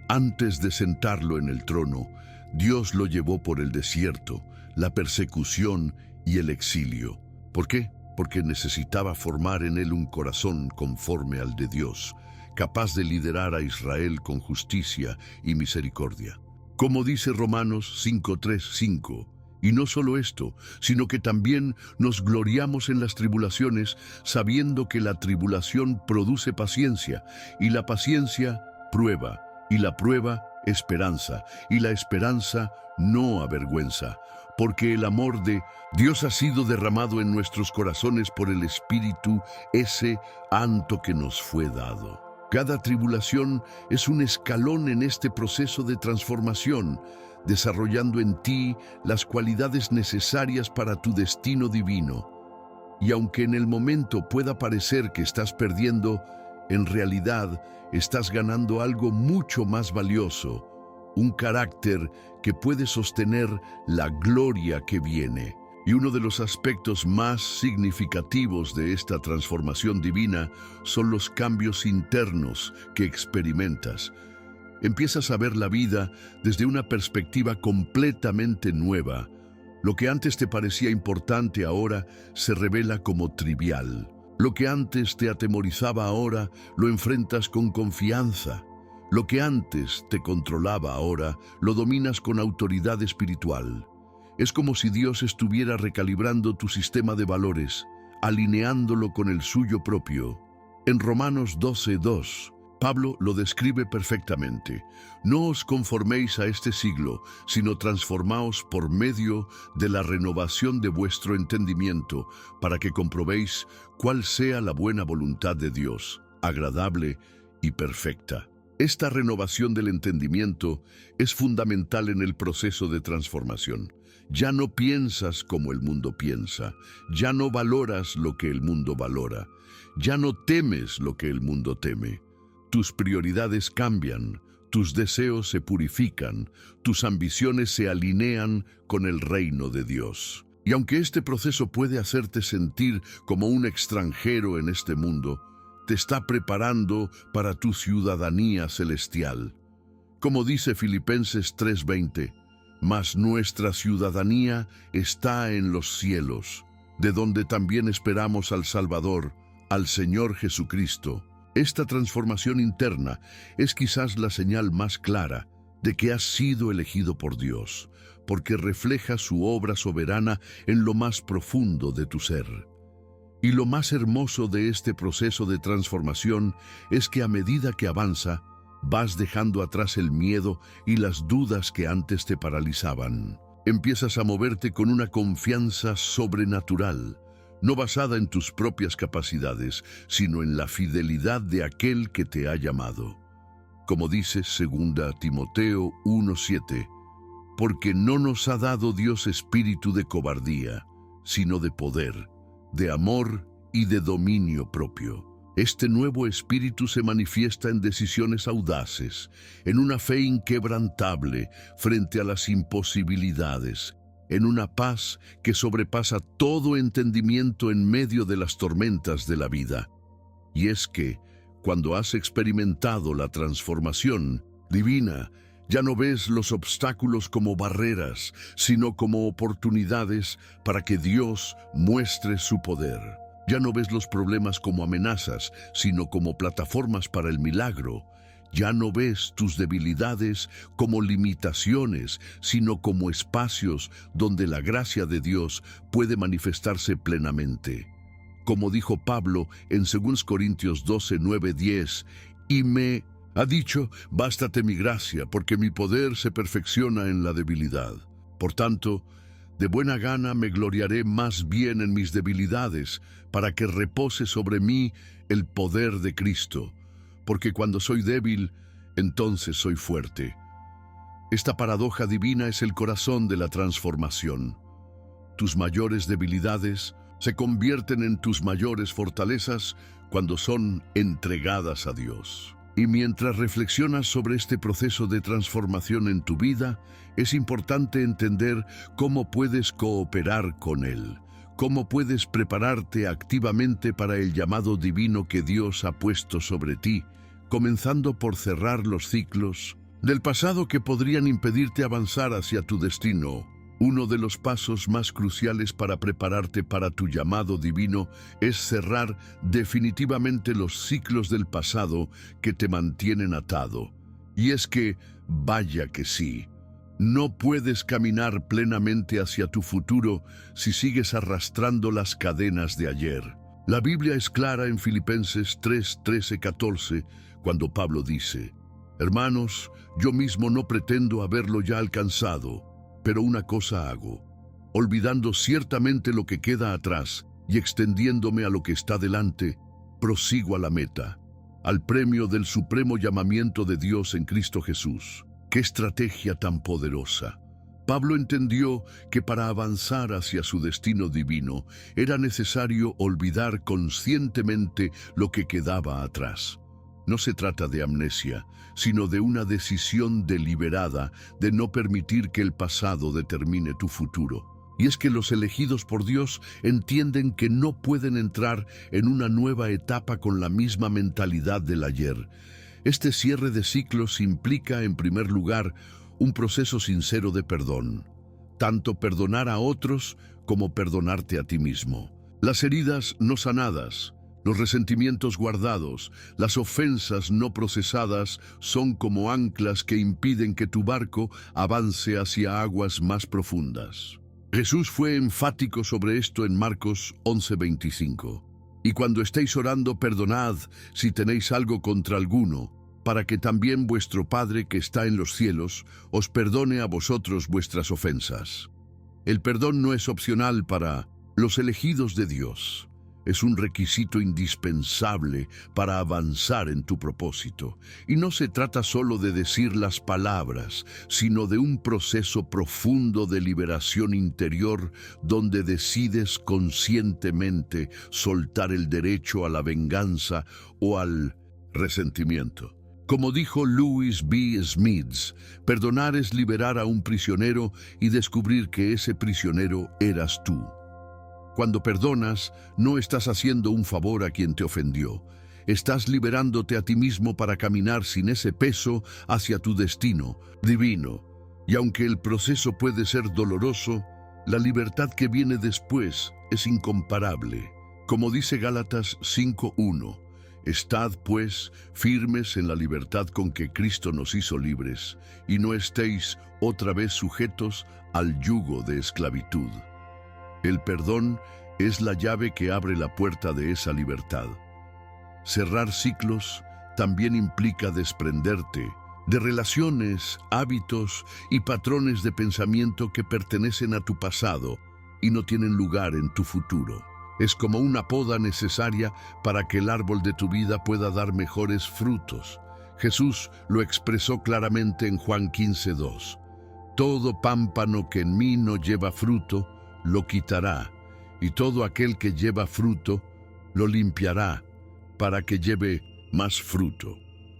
Antes de sentarlo en el trono, Dios lo llevó por el desierto, la persecución y el exilio. ¿Por qué? Porque necesitaba formar en él un corazón conforme al de Dios, capaz de liderar a Israel con justicia y misericordia. Como dice Romanos 5:3-5, y no solo esto, sino que también nos gloriamos en las tribulaciones, sabiendo que la tribulación produce paciencia, y la paciencia prueba, y la prueba esperanza, y la esperanza no avergüenza, porque el amor de Dios ha sido derramado en nuestros corazones por el Espíritu, ese anto que nos fue dado. Cada tribulación es un escalón en este proceso de transformación, desarrollando en ti las cualidades necesarias para tu destino divino. Y aunque en el momento pueda parecer que estás perdiendo, en realidad estás ganando algo mucho más valioso, un carácter que puede sostener la gloria que viene. Y uno de los aspectos más significativos de esta transformación divina son los cambios internos que experimentas. Empiezas a ver la vida desde una perspectiva completamente nueva. Lo que antes te parecía importante ahora se revela como trivial. Lo que antes te atemorizaba ahora lo enfrentas con confianza. Lo que antes te controlaba ahora lo dominas con autoridad espiritual. Es como si Dios estuviera recalibrando tu sistema de valores, alineándolo con el suyo propio. En Romanos 12:2, Pablo lo describe perfectamente. No os conforméis a este siglo, sino transformaos por medio de la renovación de vuestro entendimiento, para que comprobéis cuál sea la buena voluntad de Dios, agradable y perfecta. Esta renovación del entendimiento es fundamental en el proceso de transformación. Ya no piensas como el mundo piensa, ya no valoras lo que el mundo valora, ya no temes lo que el mundo teme. Tus prioridades cambian, tus deseos se purifican, tus ambiciones se alinean con el reino de Dios. Y aunque este proceso puede hacerte sentir como un extranjero en este mundo, te está preparando para tu ciudadanía celestial. Como dice Filipenses 3:20, mas nuestra ciudadanía está en los cielos, de donde también esperamos al Salvador, al Señor Jesucristo. Esta transformación interna es quizás la señal más clara de que has sido elegido por Dios, porque refleja su obra soberana en lo más profundo de tu ser. Y lo más hermoso de este proceso de transformación es que a medida que avanza, vas dejando atrás el miedo y las dudas que antes te paralizaban. Empiezas a moverte con una confianza sobrenatural, no basada en tus propias capacidades, sino en la fidelidad de aquel que te ha llamado. Como dice 2 Timoteo 1:7, porque no nos ha dado Dios espíritu de cobardía, sino de poder, de amor y de dominio propio. Este nuevo espíritu se manifiesta en decisiones audaces, en una fe inquebrantable frente a las imposibilidades, en una paz que sobrepasa todo entendimiento en medio de las tormentas de la vida. Y es que, cuando has experimentado la transformación divina, ya no ves los obstáculos como barreras, sino como oportunidades para que Dios muestre su poder. Ya no ves los problemas como amenazas, sino como plataformas para el milagro. Ya no ves tus debilidades como limitaciones, sino como espacios donde la gracia de Dios puede manifestarse plenamente. Como dijo Pablo en 2 Corintios 12:9-10, y me ha dicho, bástate mi gracia, porque mi poder se perfecciona en la debilidad. Por tanto, de buena gana me gloriaré más bien en mis debilidades, para que repose sobre mí el poder de Cristo. Porque cuando soy débil, entonces soy fuerte. Esta paradoja divina es el corazón de la transformación. Tus mayores debilidades se convierten en tus mayores fortalezas cuando son entregadas a Dios. Y mientras reflexionas sobre este proceso de transformación en tu vida, es importante entender cómo puedes cooperar con Él, cómo puedes prepararte activamente para el llamado divino que Dios ha puesto sobre ti, comenzando por cerrar los ciclos del pasado que podrían impedirte avanzar hacia tu destino. Uno de los pasos más cruciales para prepararte para tu llamado divino es cerrar definitivamente los ciclos del pasado que te mantienen atado. Y es que, vaya que sí, no puedes caminar plenamente hacia tu futuro si sigues arrastrando las cadenas de ayer. La Biblia es clara en Filipenses 3, 13, 14, cuando Pablo dice: Hermanos, yo mismo no pretendo haberlo ya alcanzado, pero una cosa hago, olvidando ciertamente lo que queda atrás y extendiéndome a lo que está delante, prosigo a la meta, al premio del supremo llamamiento de Dios en Cristo Jesús. ¡Qué estrategia tan poderosa! Pablo entendió que para avanzar hacia su destino divino era necesario olvidar conscientemente lo que quedaba atrás. No se trata de amnesia, sino de una decisión deliberada de no permitir que el pasado determine tu futuro. Y es que los elegidos por Dios entienden que no pueden entrar en una nueva etapa con la misma mentalidad del ayer. Este cierre de ciclos implica, en primer lugar, un proceso sincero de perdón. Tanto perdonar a otros como perdonarte a ti mismo. Las heridas no sanadas, los resentimientos guardados, las ofensas no procesadas son como anclas que impiden que tu barco avance hacia aguas más profundas. Jesús fue enfático sobre esto en Marcos 11:25. Y cuando estéis orando, perdonad si tenéis algo contra alguno, para que también vuestro Padre que está en los cielos os perdone a vosotros vuestras ofensas. El perdón no es opcional para los elegidos de Dios. Es un requisito indispensable para avanzar en tu propósito. Y no se trata solo de decir las palabras, sino de un proceso profundo de liberación interior donde decides conscientemente soltar el derecho a la venganza o al resentimiento. Como dijo Louis B. Smith, perdonar es liberar a un prisionero y descubrir que ese prisionero eras tú. Cuando perdonas, no estás haciendo un favor a quien te ofendió. Estás liberándote a ti mismo para caminar sin ese peso hacia tu destino divino. Y aunque el proceso puede ser doloroso, la libertad que viene después es incomparable. Como dice Gálatas 5:1, estad, pues, firmes en la libertad con que Cristo nos hizo libres, y no estéis otra vez sujetos al yugo de esclavitud. El perdón es la llave que abre la puerta de esa libertad. Cerrar ciclos también implica desprenderte de relaciones, hábitos y patrones de pensamiento que pertenecen a tu pasado y no tienen lugar en tu futuro. Es como una poda necesaria para que el árbol de tu vida pueda dar mejores frutos. Jesús lo expresó claramente en Juan 15:2. Todo pámpano que en mí no lleva fruto, lo quitará, y todo aquel que lleva fruto, lo limpiará, para que lleve más fruto.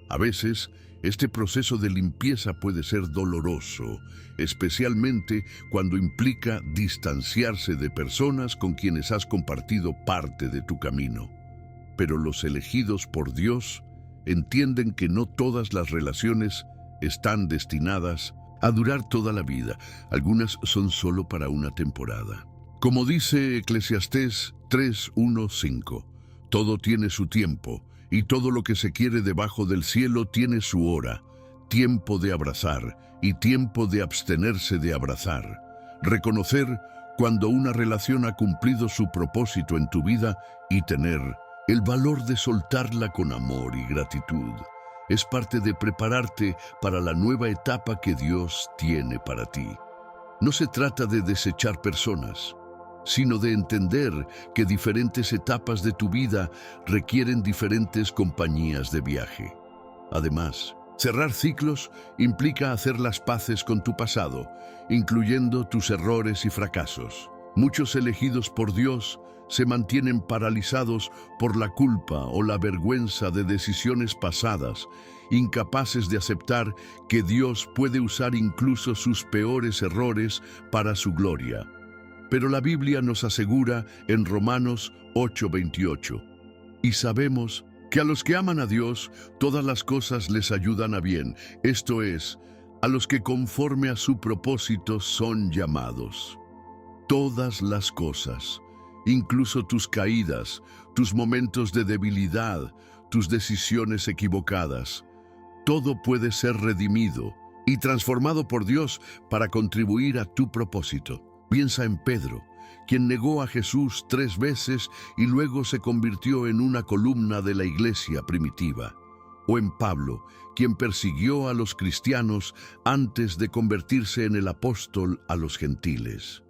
A veces, este proceso de limpieza puede ser doloroso, especialmente cuando implica distanciarse de personas con quienes has compartido parte de tu camino. Pero los elegidos por Dios entienden que no todas las relaciones están destinadas a durar toda la vida. Algunas son solo para una temporada. Como dice Eclesiastés 3:1-5, todo tiene su tiempo, y todo lo que se quiere debajo del cielo tiene su hora, tiempo de abrazar y tiempo de abstenerse de abrazar. Reconocer cuando una relación ha cumplido su propósito en tu vida y tener el valor de soltarla con amor y gratitud. Es parte de prepararte para la nueva etapa que Dios tiene para ti. No se trata de desechar personas, sino de entender que diferentes etapas de tu vida requieren diferentes compañías de viaje. Además, cerrar ciclos implica hacer las paces con tu pasado, incluyendo tus errores y fracasos. Muchos elegidos por Dios se mantienen paralizados por la culpa o la vergüenza de decisiones pasadas, incapaces de aceptar que Dios puede usar incluso sus peores errores para su gloria. Pero la Biblia nos asegura en Romanos 8:28, y sabemos que a los que aman a Dios, todas las cosas les ayudan a bien, esto es, a los que conforme a su propósito son llamados. Todas las cosas, incluso tus caídas, tus momentos de debilidad, tus decisiones equivocadas, todo puede ser redimido y transformado por Dios para contribuir a tu propósito. Piensa en Pedro, quien negó a Jesús 3 veces y luego se convirtió en una columna de la iglesia primitiva. O en Pablo, quien persiguió a los cristianos antes de convertirse en el apóstol a los gentiles.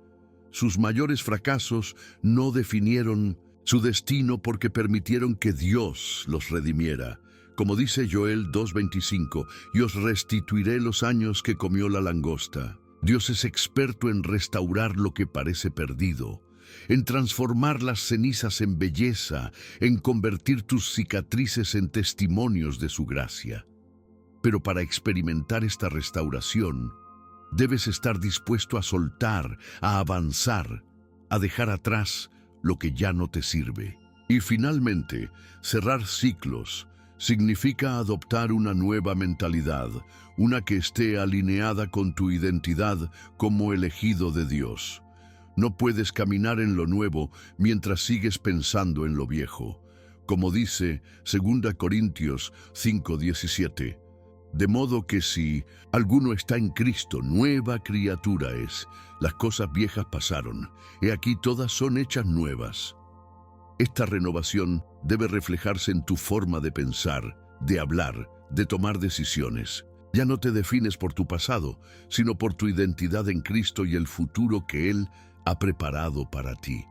Sus mayores fracasos no definieron su destino porque permitieron que Dios los redimiera. Como dice Joel 2:25, y os restituiré los años que comió la langosta. Dios es experto en restaurar lo que parece perdido, en transformar las cenizas en belleza, en convertir tus cicatrices en testimonios de su gracia. Pero para experimentar esta restauración, debes estar dispuesto a soltar, a avanzar, a dejar atrás lo que ya no te sirve. Y finalmente, cerrar ciclos significa adoptar una nueva mentalidad, una que esté alineada con tu identidad como elegido de Dios. No puedes caminar en lo nuevo mientras sigues pensando en lo viejo. Como dice 2 Corintios 5:17, de modo que si alguno está en Cristo, nueva criatura es. Las cosas viejas pasaron, he aquí todas son hechas nuevas. Esta renovación debe reflejarse en tu forma de pensar, de hablar, de tomar decisiones. Ya no te defines por tu pasado, sino por tu identidad en Cristo y el futuro que Él ha preparado para ti.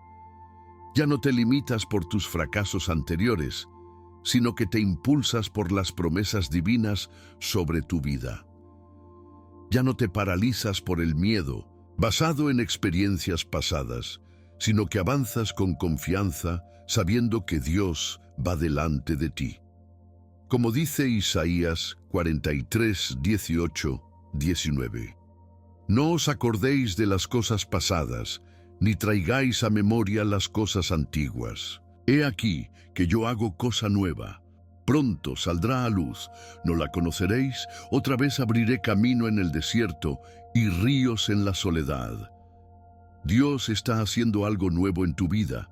Ya no te limitas por tus fracasos anteriores, sino que te impulsas por las promesas divinas sobre tu vida. Ya no te paralizas por el miedo, basado en experiencias pasadas, sino que avanzas con confianza, sabiendo que Dios va delante de ti. Como dice Isaías 43, 18, 19. No os acordéis de las cosas pasadas, ni traigáis a memoria las cosas antiguas. He aquí que yo hago cosa nueva. Pronto saldrá a luz, ¿no la conoceréis? Otra vez abriré camino en el desierto y ríos en la soledad. Dios está haciendo algo nuevo en tu vida,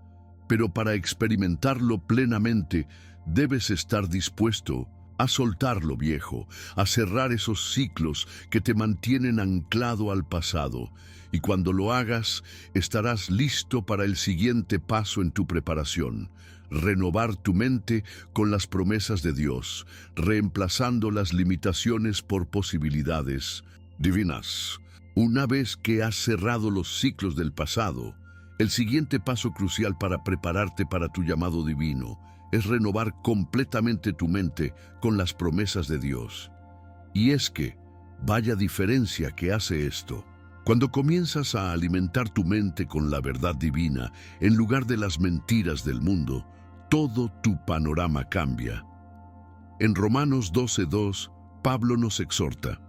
pero para experimentarlo plenamente debes estar dispuesto a soltar lo viejo, a cerrar esos ciclos que te mantienen anclado al pasado. Y cuando lo hagas, estarás listo para el siguiente paso en tu preparación: renovar tu mente con las promesas de Dios, reemplazando las limitaciones por posibilidades divinas. Una vez que has cerrado los ciclos del pasado, el siguiente paso crucial para prepararte para tu llamado divino es renovar completamente tu mente con las promesas de Dios. Y es que, vaya diferencia que hace esto. Cuando comienzas a alimentar tu mente con la verdad divina, en lugar de las mentiras del mundo, todo tu panorama cambia. En Romanos 12:2, Pablo nos exhorta: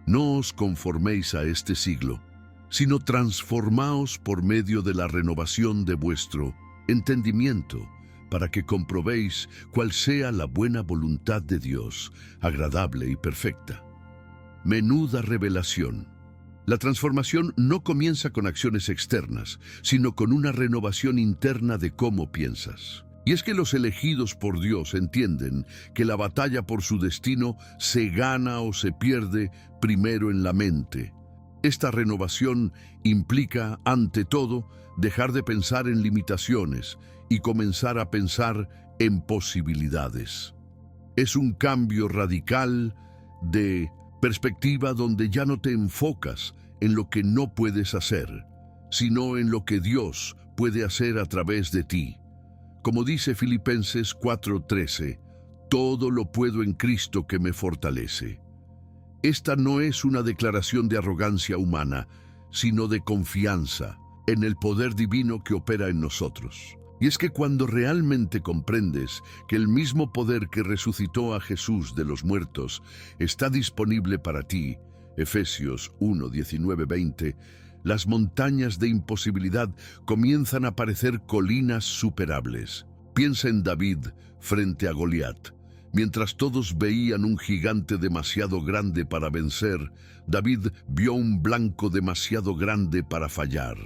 no os conforméis a este siglo, sino transformaos por medio de la renovación de vuestro entendimiento, para que comprobéis cuál sea la buena voluntad de Dios, agradable y perfecta. Menuda revelación. La transformación no comienza con acciones externas, sino con una renovación interna de cómo piensas. Y es que los elegidos por Dios entienden que la batalla por su destino se gana o se pierde primero en la mente. Esta renovación implica, ante todo, dejar de pensar en limitaciones y comenzar a pensar en posibilidades. Es un cambio radical de perspectiva donde ya no te enfocas en lo que no puedes hacer, sino en lo que Dios puede hacer a través de ti. Como dice Filipenses 4:13, todo lo puedo en Cristo que me fortalece. Esta no es una declaración de arrogancia humana, sino de confianza en el poder divino que opera en nosotros. Y es que cuando realmente comprendes que el mismo poder que resucitó a Jesús de los muertos está disponible para ti, Efesios 1:19-20, las montañas de imposibilidad comienzan a parecer colinas superables. Piensa en David frente a Goliat. Mientras todos veían un gigante demasiado grande para vencer, David vio un blanco demasiado grande para fallar.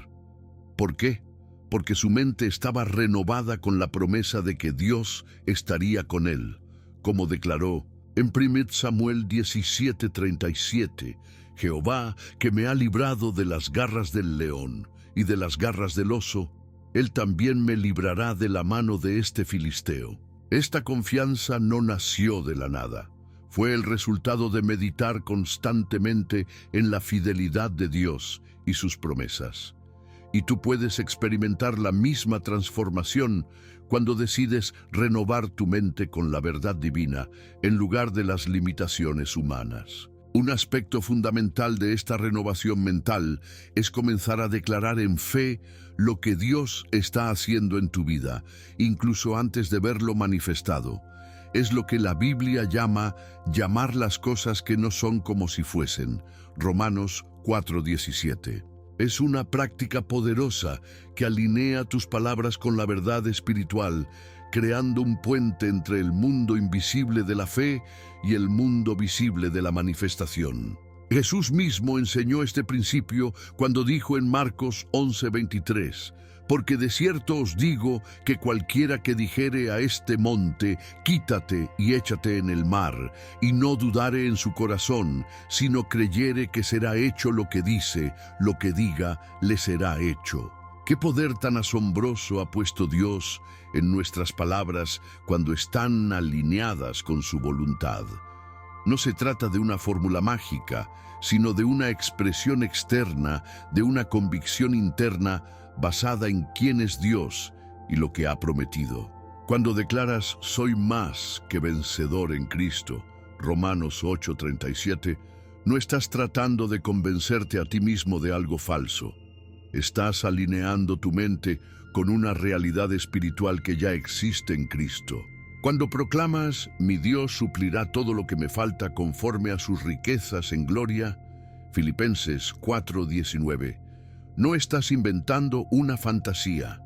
¿Por qué? Porque su mente estaba renovada con la promesa de que Dios estaría con él, como declaró en 1 Samuel 17:37, Jehová, que me ha librado de las garras del león y de las garras del oso, él también me librará de la mano de este filisteo. Esta confianza no nació de la nada. Fue el resultado de meditar constantemente en la fidelidad de Dios y sus promesas. Y tú puedes experimentar la misma transformación cuando decides renovar tu mente con la verdad divina en lugar de las limitaciones humanas. Un aspecto fundamental de esta renovación mental es comenzar a declarar en fe lo que Dios está haciendo en tu vida, incluso antes de verlo manifestado. Es lo que la Biblia llama llamar las cosas que no son como si fuesen. Romanos 4:17. Es una práctica poderosa que alinea tus palabras con la verdad espiritual, creando un puente entre el mundo invisible de la fe y el mundo visible de la manifestación. Jesús mismo enseñó este principio cuando dijo en Marcos 11:23, porque de cierto os digo que cualquiera que dijere a este monte, quítate y échate en el mar, y no dudare en su corazón, sino creyere que será hecho lo que dice, lo que diga, le será hecho. ¿Qué poder tan asombroso ha puesto Dios en nuestras palabras cuando están alineadas con su voluntad? No se trata de una fórmula mágica, sino de una expresión externa, de una convicción interna basada en quién es Dios y lo que ha prometido. Cuando declaras, soy más que vencedor en Cristo, Romanos 8:37, no estás tratando de convencerte a ti mismo de algo falso. Estás alineando tu mente con una realidad espiritual que ya existe en Cristo. Cuando proclamas, mi Dios suplirá todo lo que me falta conforme a sus riquezas en gloria, Filipenses 4:19, no estás inventando una fantasía.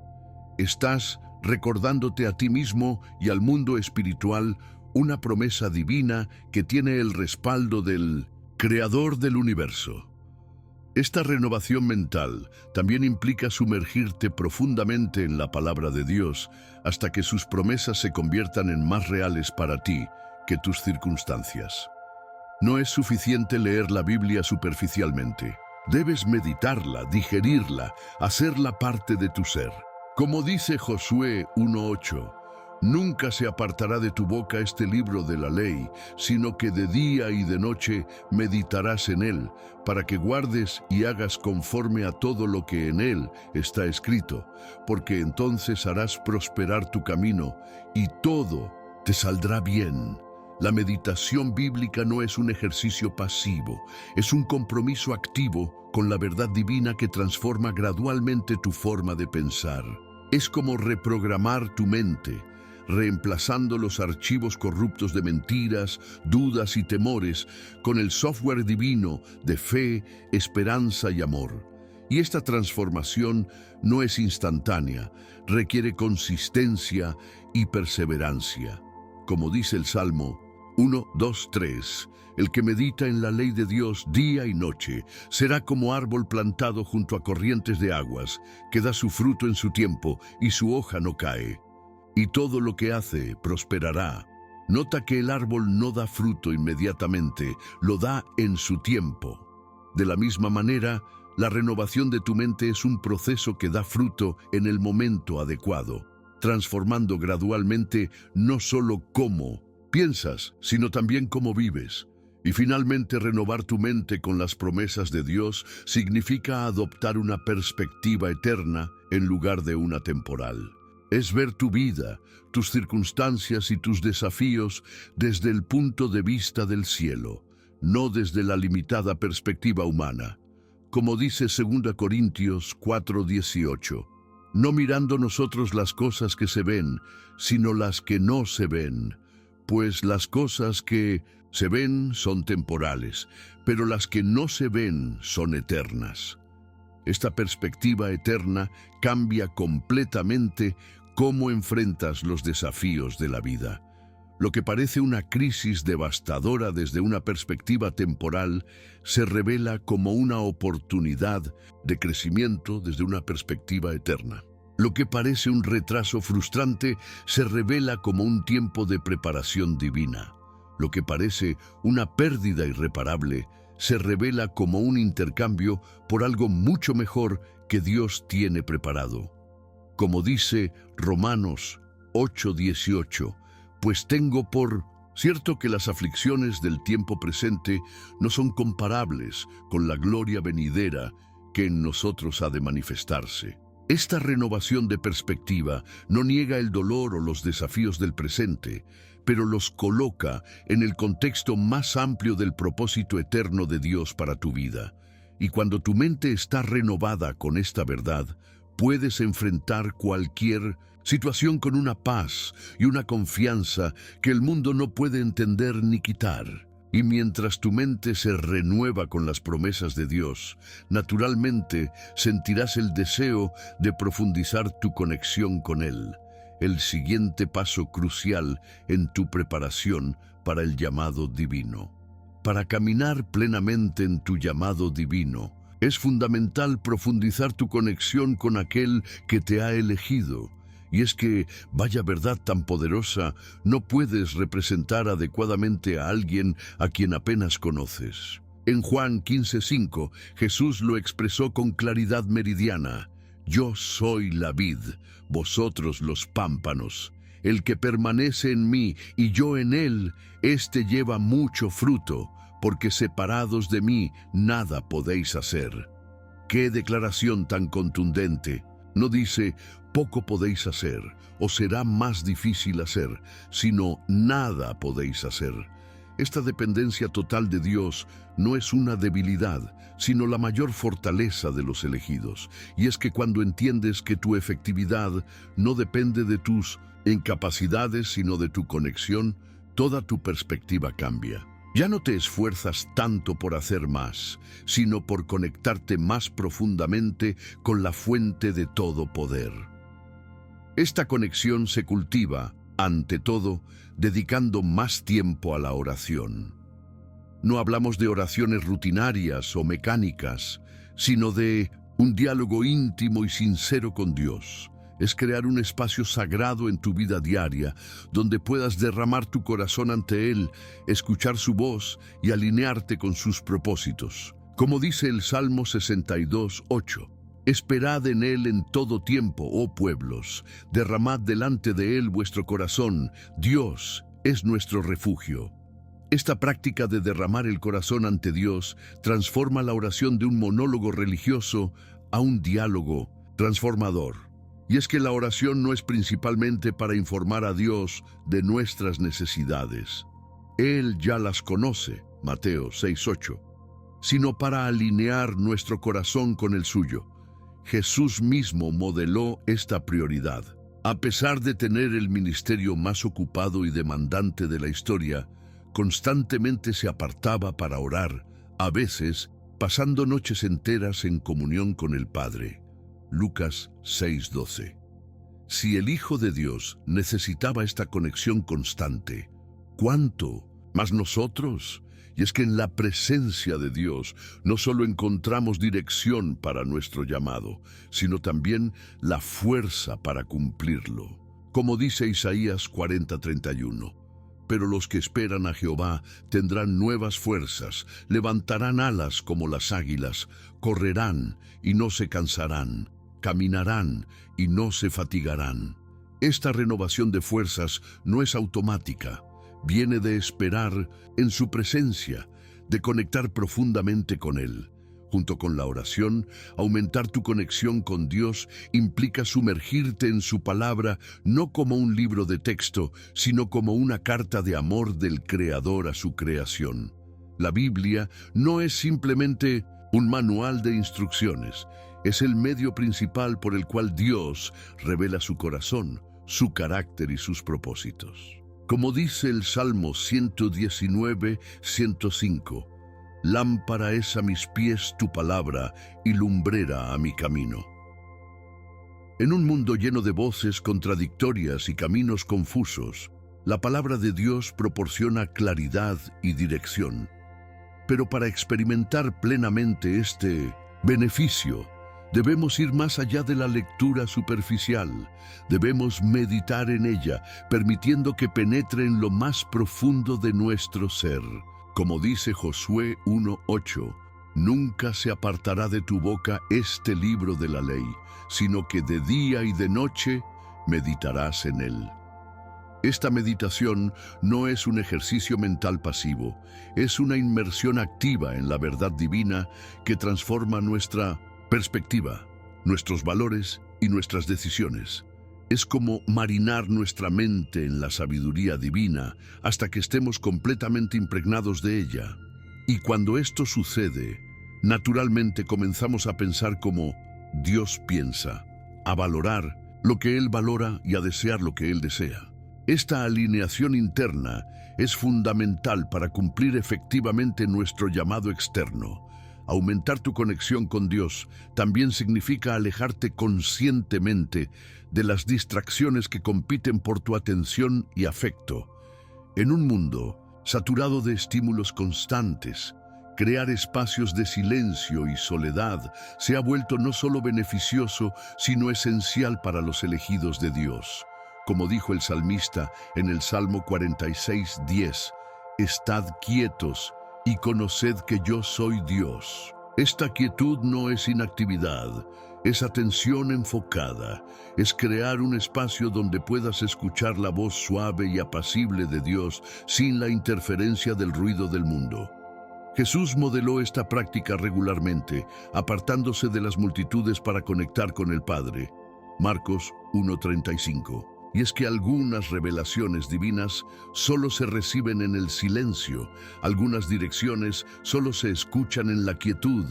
Estás recordándote a ti mismo y al mundo espiritual una promesa divina que tiene el respaldo del Creador del universo. Esta renovación mental también implica sumergirte profundamente en la palabra de Dios hasta que sus promesas se conviertan en más reales para ti que tus circunstancias. No es suficiente leer la Biblia superficialmente. Debes meditarla, digerirla, hacerla parte de tu ser. Como dice Josué 1:8, nunca se apartará de tu boca este libro de la ley, sino que de día y de noche meditarás en él, para que guardes y hagas conforme a todo lo que en él está escrito, porque entonces harás prosperar tu camino y todo te saldrá bien. La meditación bíblica no es un ejercicio pasivo, es un compromiso activo con la verdad divina que transforma gradualmente tu forma de pensar. Es como reprogramar tu mente, reemplazando los archivos corruptos de mentiras, dudas y temores con el software divino de fe, esperanza y amor. Y esta transformación no es instantánea, requiere consistencia y perseverancia. Como dice el Salmo 1, 2, 3, el que medita en la ley de Dios día y noche será como árbol plantado junto a corrientes de aguas, que da su fruto en su tiempo y su hoja no cae. Y todo lo que hace prosperará. Nota que el árbol no da fruto inmediatamente, lo da en su tiempo. De la misma manera, la renovación de tu mente es un proceso que da fruto en el momento adecuado, transformando gradualmente no solo cómo piensas, sino también cómo vives. Y finalmente, renovar tu mente con las promesas de Dios significa adoptar una perspectiva eterna en lugar de una temporal. Es ver tu vida, tus circunstancias y tus desafíos desde el punto de vista del cielo, no desde la limitada perspectiva humana. Como dice 2 Corintios 4:18, no mirando nosotros las cosas que se ven, sino las que no se ven, pues las cosas que se ven son temporales, pero las que no se ven son eternas. Esta perspectiva eterna cambia completamente cómo enfrentas los desafíos de la vida. Lo que parece una crisis devastadora desde una perspectiva temporal se revela como una oportunidad de crecimiento desde una perspectiva eterna. Lo que parece un retraso frustrante se revela como un tiempo de preparación divina. Lo que parece una pérdida irreparable se revela como un intercambio por algo mucho mejor que Dios tiene preparado. Como dice Romanos 8:18, pues tengo por cierto que las aflicciones del tiempo presente no son comparables con la gloria venidera que en nosotros ha de manifestarse. Esta renovación de perspectiva no niega el dolor o los desafíos del presente, pero los coloca en el contexto más amplio del propósito eterno de Dios para tu vida. Y cuando tu mente está renovada con esta verdad, puedes enfrentar cualquier situación con una paz y una confianza que el mundo no puede entender ni quitar. Y mientras tu mente se renueva con las promesas de Dios, naturalmente sentirás el deseo de profundizar tu conexión con Él, el siguiente paso crucial en tu preparación para el llamado divino. Para caminar plenamente en tu llamado divino, es fundamental profundizar tu conexión con aquel que te ha elegido. Y es que, vaya verdad tan poderosa, no puedes representar adecuadamente a alguien a quien apenas conoces. En Juan 15:5, Jesús lo expresó con claridad meridiana: yo soy la vid, vosotros los pámpanos. El que permanece en mí y yo en él, éste lleva mucho fruto, porque separados de mí nada podéis hacer. ¡Qué declaración tan contundente! No dice, poco podéis hacer, o será más difícil hacer, sino nada podéis hacer. Esta dependencia total de Dios no es una debilidad, sino la mayor fortaleza de los elegidos. Y es que cuando entiendes que tu efectividad no depende de tus incapacidades, sino de tu conexión, toda tu perspectiva cambia. Ya no te esfuerzas tanto por hacer más, sino por conectarte más profundamente con la fuente de todo poder. Esta conexión se cultiva, ante todo, dedicando más tiempo a la oración. No hablamos de oraciones rutinarias o mecánicas, sino de un diálogo íntimo y sincero con Dios. Es crear un espacio sagrado en tu vida diaria, donde puedas derramar tu corazón ante Él, escuchar su voz y alinearte con sus propósitos. Como dice el Salmo 62:8, esperad en Él en todo tiempo, oh pueblos, derramad delante de Él vuestro corazón, Dios es nuestro refugio. Esta práctica de derramar el corazón ante Dios transforma la oración de un monólogo religioso a un diálogo transformador. Y es que la oración no es principalmente para informar a Dios de nuestras necesidades. Él ya las conoce, Mateo 6:8, sino para alinear nuestro corazón con el suyo. Jesús mismo modeló esta prioridad. A pesar de tener el ministerio más ocupado y demandante de la historia, constantemente se apartaba para orar, a veces pasando noches enteras en comunión con el Padre. Lucas 6:12. Si el Hijo de Dios necesitaba esta conexión constante, ¿cuánto más nosotros? Y es que en la presencia de Dios no solo encontramos dirección para nuestro llamado, sino también la fuerza para cumplirlo. Como dice Isaías 40:31, pero los que esperan a Jehová tendrán nuevas fuerzas, levantarán alas como las águilas, correrán y no se cansarán, caminarán y no se fatigarán. Esta renovación de fuerzas no es automática, viene de esperar en su presencia, de conectar profundamente con Él. Junto con la oración, aumentar tu conexión con Dios implica sumergirte en su palabra no como un libro de texto, sino como una carta de amor del Creador a su creación. La Biblia no es simplemente un manual de instrucciones, es el medio principal por el cual Dios revela su corazón, su carácter y sus propósitos. Como dice el Salmo 119:105, lámpara es a mis pies tu palabra y lumbrera a mi camino. En un mundo lleno de voces contradictorias y caminos confusos, La palabra de Dios proporciona claridad y dirección. Pero para experimentar plenamente este beneficio, debemos ir más allá de la lectura superficial. Debemos meditar en ella, permitiendo que penetre en lo más profundo de nuestro ser. Como dice Josué 1:8, nunca se apartará de tu boca este libro de la ley, sino que de día y de noche meditarás en él. Esta meditación no es un ejercicio mental pasivo, es una inmersión activa en la verdad divina que transforma nuestra perspectiva, nuestros valores y nuestras decisiones. Es como marinar nuestra mente en la sabiduría divina hasta que estemos completamente impregnados de ella. Y cuando esto sucede, naturalmente comenzamos a pensar como Dios piensa, a valorar lo que Él valora y a desear lo que Él desea. Esta alineación interna es fundamental para cumplir efectivamente nuestro llamado externo. Aumentar tu conexión con Dios también significa alejarte conscientemente de las distracciones que compiten por tu atención y afecto. En un mundo saturado de estímulos constantes, crear espacios de silencio y soledad se ha vuelto no solo beneficioso, sino esencial para los elegidos de Dios. Como dijo el salmista en el Salmo 46:10, «Estad quietos y conoced que yo soy Dios». Esta quietud no es inactividad, es atención enfocada, es crear un espacio donde puedas escuchar la voz suave y apacible de Dios sin la interferencia del ruido del mundo. Jesús modeló esta práctica regularmente, apartándose de las multitudes para conectar con el Padre. Marcos 1:35. Y es que algunas revelaciones divinas solo se reciben en el silencio, algunas direcciones solo se escuchan en la quietud,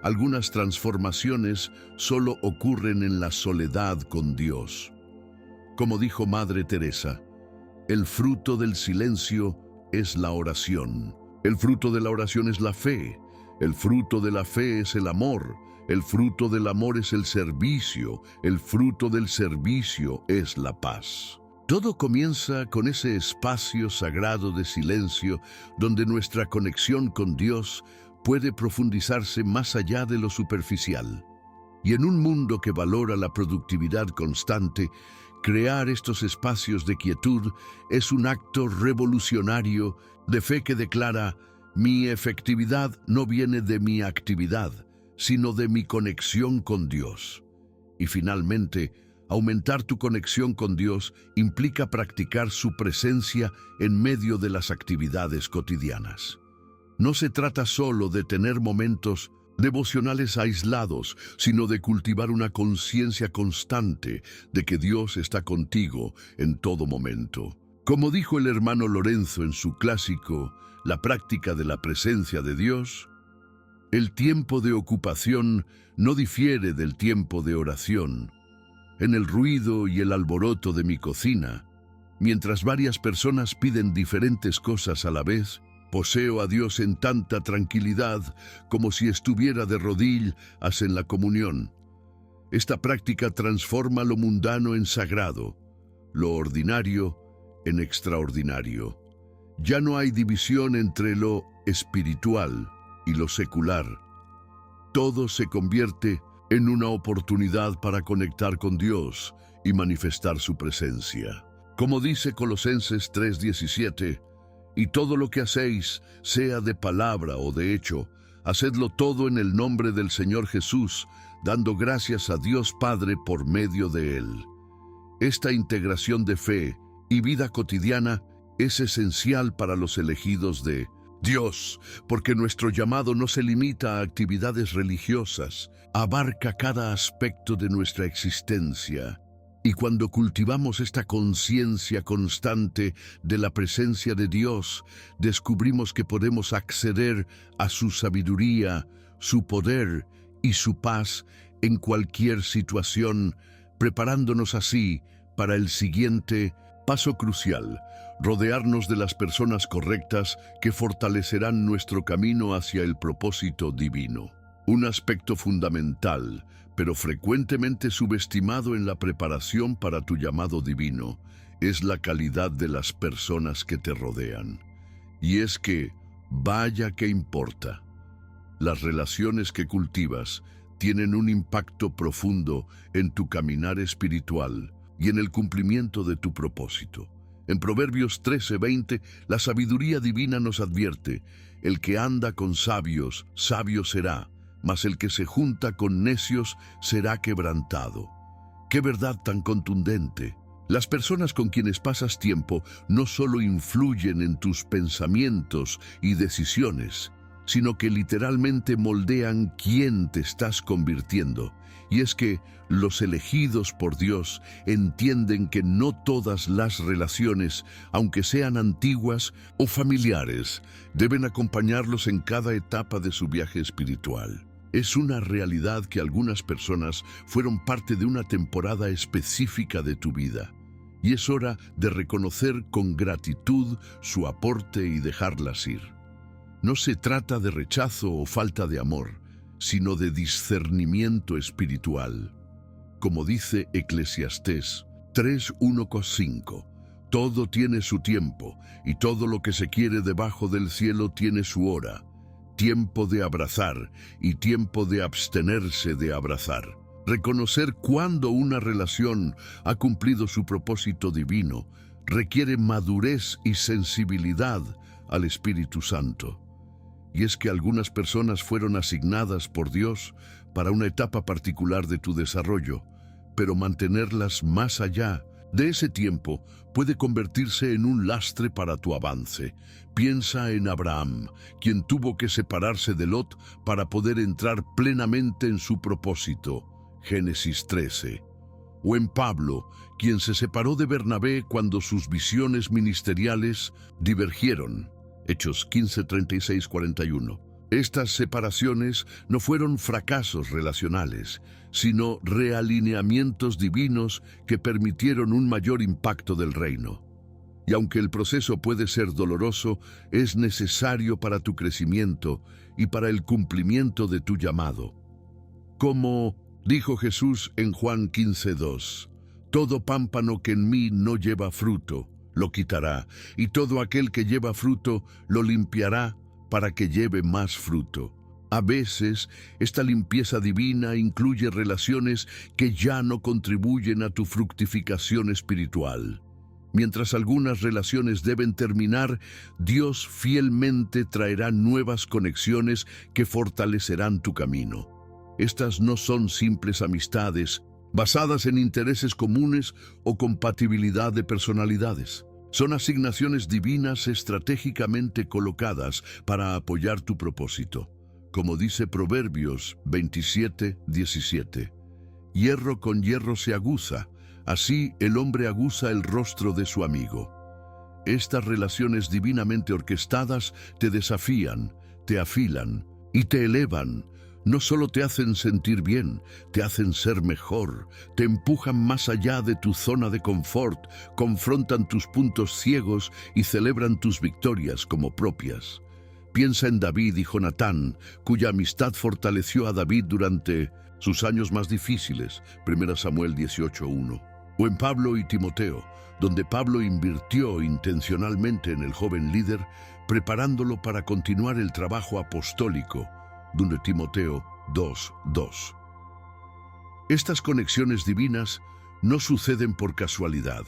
algunas transformaciones solo ocurren en la soledad con Dios. Como dijo Madre Teresa, el fruto del silencio es la oración. El fruto de la oración es la fe. El fruto de la fe es el amor. El fruto del amor es el servicio. El fruto del servicio es la paz. Todo comienza con ese espacio sagrado de silencio donde nuestra conexión con Dios puede profundizarse más allá de lo superficial. Y en un mundo que valora la productividad constante, crear estos espacios de quietud es un acto revolucionario de fe que declara: mi efectividad no viene de mi actividad, sino de mi conexión con Dios. Y finalmente, aumentar tu conexión con Dios implica practicar su presencia en medio de las actividades cotidianas. No se trata solo de tener momentos devocionales aislados, sino de cultivar una conciencia constante de que Dios está contigo en todo momento. Como dijo el hermano Lorenzo en su clásico La práctica de la presencia de Dios, el tiempo de ocupación no difiere del tiempo de oración. En el ruido y el alboroto de mi cocina, mientras varias personas piden diferentes cosas a la vez, poseo a Dios en tanta tranquilidad como si estuviera de rodillas en la comunión. Esta práctica transforma lo mundano en sagrado, lo ordinario en extraordinario. Ya no hay división entre lo espiritual y lo secular. Todo se convierte en una oportunidad para conectar con Dios y manifestar su presencia. Como dice Colosenses 3:17, y todo lo que hacéis, sea de palabra o de hecho, hacedlo todo en el nombre del Señor Jesús, dando gracias a Dios Padre por medio de Él. Esta integración de fe y vida cotidiana es esencial para los elegidos de Dios, porque nuestro llamado no se limita a actividades religiosas, abarca cada aspecto de nuestra existencia. Y cuando cultivamos esta conciencia constante de la presencia de Dios, descubrimos que podemos acceder a su sabiduría, su poder y su paz en cualquier situación, preparándonos así para el siguiente paso crucial: rodearnos de las personas correctas que fortalecerán nuestro camino hacia el propósito divino. Un aspecto fundamental, pero frecuentemente subestimado en la preparación para tu llamado divino, es la calidad de las personas que te rodean. Y es que, vaya que importa. Las relaciones que cultivas tienen un impacto profundo en tu caminar espiritual y en el cumplimiento de tu propósito. En Proverbios 13:20, la sabiduría divina nos advierte: el que anda con sabios, sabio será, mas el que se junta con necios será quebrantado. ¡Qué verdad tan contundente! Las personas con quienes pasas tiempo no solo influyen en tus pensamientos y decisiones, sino que literalmente moldean quién te estás convirtiendo. Y es que los elegidos por Dios entienden que no todas las relaciones, aunque sean antiguas o familiares, deben acompañarlos en cada etapa de su viaje espiritual. Es una realidad que algunas personas fueron parte de una temporada específica de tu vida, y es hora de reconocer con gratitud su aporte y dejarlas ir. No se trata de rechazo o falta de amor, sino de discernimiento espiritual. Como dice Eclesiastés 3:1-5, todo tiene su tiempo, y todo lo que se quiere debajo del cielo tiene su hora. Tiempo de abrazar y tiempo de abstenerse de abrazar. Reconocer cuándo una relación ha cumplido su propósito divino requiere madurez y sensibilidad al Espíritu Santo. Y es que algunas personas fueron asignadas por Dios para una etapa particular de tu desarrollo, pero mantenerlas más allá de ese tiempo puede convertirse en un lastre para tu avance. Piensa en Abraham, quien tuvo que separarse de Lot para poder entrar plenamente en su propósito. Génesis 13. O en Pablo, quien se separó de Bernabé cuando sus visiones ministeriales divergieron. Hechos 15:36-41. Estas separaciones no fueron fracasos relacionales, sino realineamientos divinos que permitieron un mayor impacto del reino. Y aunque el proceso puede ser doloroso, es necesario para tu crecimiento y para el cumplimiento de tu llamado. Como dijo Jesús en Juan 15:2, todo pámpano que en mí no lleva fruto, lo quitará, y todo aquel que lleva fruto, lo limpiará para que lleve más fruto. A veces, esta limpieza divina incluye relaciones que ya no contribuyen a tu fructificación espiritual. Mientras algunas relaciones deben terminar, Dios fielmente traerá nuevas conexiones que fortalecerán tu camino. Estas no son simples amistades basadas en intereses comunes o compatibilidad de personalidades. Son asignaciones divinas estratégicamente colocadas para apoyar tu propósito. Como dice Proverbios 27:17, hierro con hierro se aguza, así el hombre aguza el rostro de su amigo. Estas relaciones divinamente orquestadas te desafían, te afilan y te elevan. No solo te hacen sentir bien, te hacen ser mejor, te empujan más allá de tu zona de confort, confrontan tus puntos ciegos y celebran tus victorias como propias. Piensa en David y Jonatán, cuya amistad fortaleció a David durante sus años más difíciles, 1 Samuel 18:1. O en Pablo y Timoteo, donde Pablo invirtió intencionalmente en el joven líder, preparándolo para continuar el trabajo apostólico, donde Timoteo 2:2. Estas conexiones divinas no suceden por casualidad,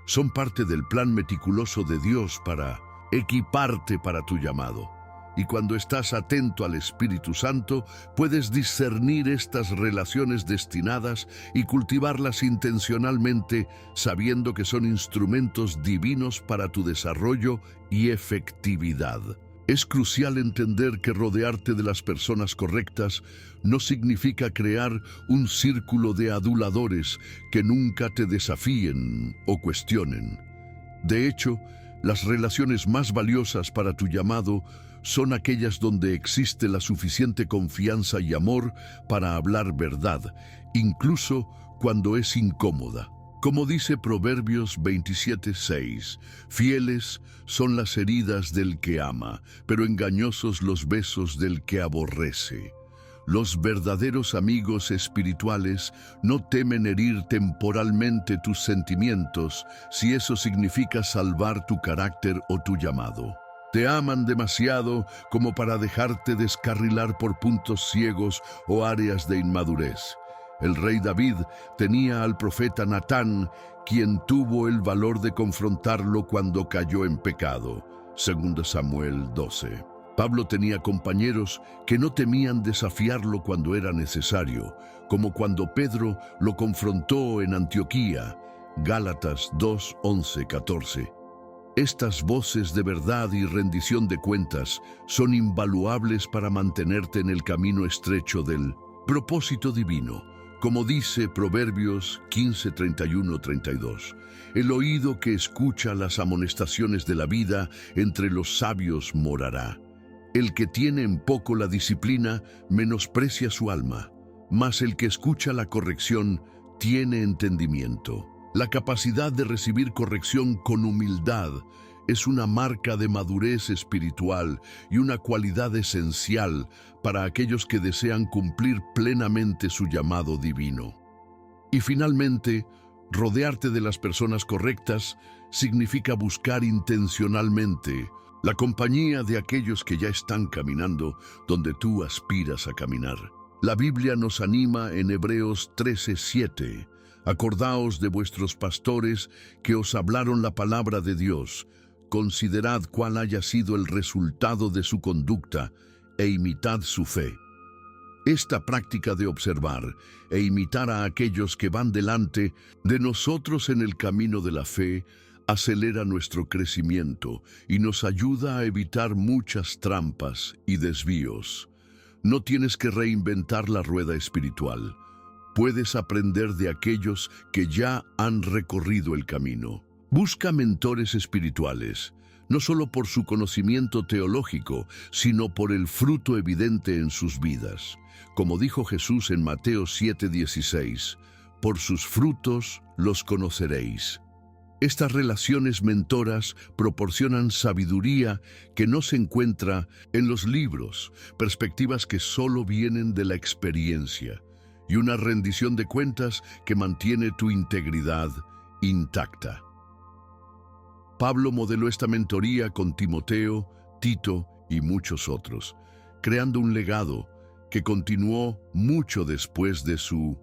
son parte del plan meticuloso de Dios para equiparte para tu llamado. Y cuando estás atento al Espíritu Santo, puedes discernir estas relaciones destinadas y cultivarlas intencionalmente, sabiendo que son instrumentos divinos para tu desarrollo y efectividad. Es crucial entender que rodearte de las personas correctas no significa crear un círculo de aduladores que nunca te desafíen o cuestionen. De hecho, las relaciones más valiosas para tu llamado son aquellas donde existe la suficiente confianza y amor para hablar verdad, incluso cuando es incómoda. Como dice Proverbios 27:6, fieles son las heridas del que ama, pero engañosos los besos del que aborrece. Los verdaderos amigos espirituales no temen herir temporalmente tus sentimientos si eso significa salvar tu carácter o tu llamado. Te aman demasiado como para dejarte descarrilar por puntos ciegos o áreas de inmadurez. El rey David tenía al profeta Natán, quien tuvo el valor de confrontarlo cuando cayó en pecado. 2 Samuel 12. Pablo tenía compañeros que no temían desafiarlo cuando era necesario, como cuando Pedro lo confrontó en Antioquía. Gálatas 2, 11, 14. Estas voces de verdad y rendición de cuentas son invaluables para mantenerte en el camino estrecho del propósito divino. Como dice Proverbios 15, 31, 32, el oído que escucha las amonestaciones de la vida entre los sabios morará. El que tiene en poco la disciplina menosprecia su alma, mas el que escucha la corrección tiene entendimiento. La capacidad de recibir corrección con humildad es una marca de madurez espiritual y una cualidad esencial para aquellos que desean cumplir plenamente su llamado divino. Y finalmente, rodearte de las personas correctas significa buscar intencionalmente la compañía de aquellos que ya están caminando donde tú aspiras a caminar. La Biblia nos anima en Hebreos 13:7. Acordaos de vuestros pastores que os hablaron la palabra de Dios. Considerad cuál haya sido el resultado de su conducta e imitad su fe. Esta práctica de observar e imitar a aquellos que van delante de nosotros en el camino de la fe acelera nuestro crecimiento y nos ayuda a evitar muchas trampas y desvíos. No tienes que reinventar la rueda espiritual. Puedes aprender de aquellos que ya han recorrido el camino. Busca mentores espirituales, no solo por su conocimiento teológico, sino por el fruto evidente en sus vidas. Como dijo Jesús en Mateo 7:16, por sus frutos los conoceréis. Estas relaciones mentoras proporcionan sabiduría que no se encuentra en los libros, perspectivas que solo vienen de la experiencia, y una rendición de cuentas que mantiene tu integridad intacta. Pablo modeló esta mentoría con Timoteo, Tito y muchos otros, creando un legado que continuó mucho después de su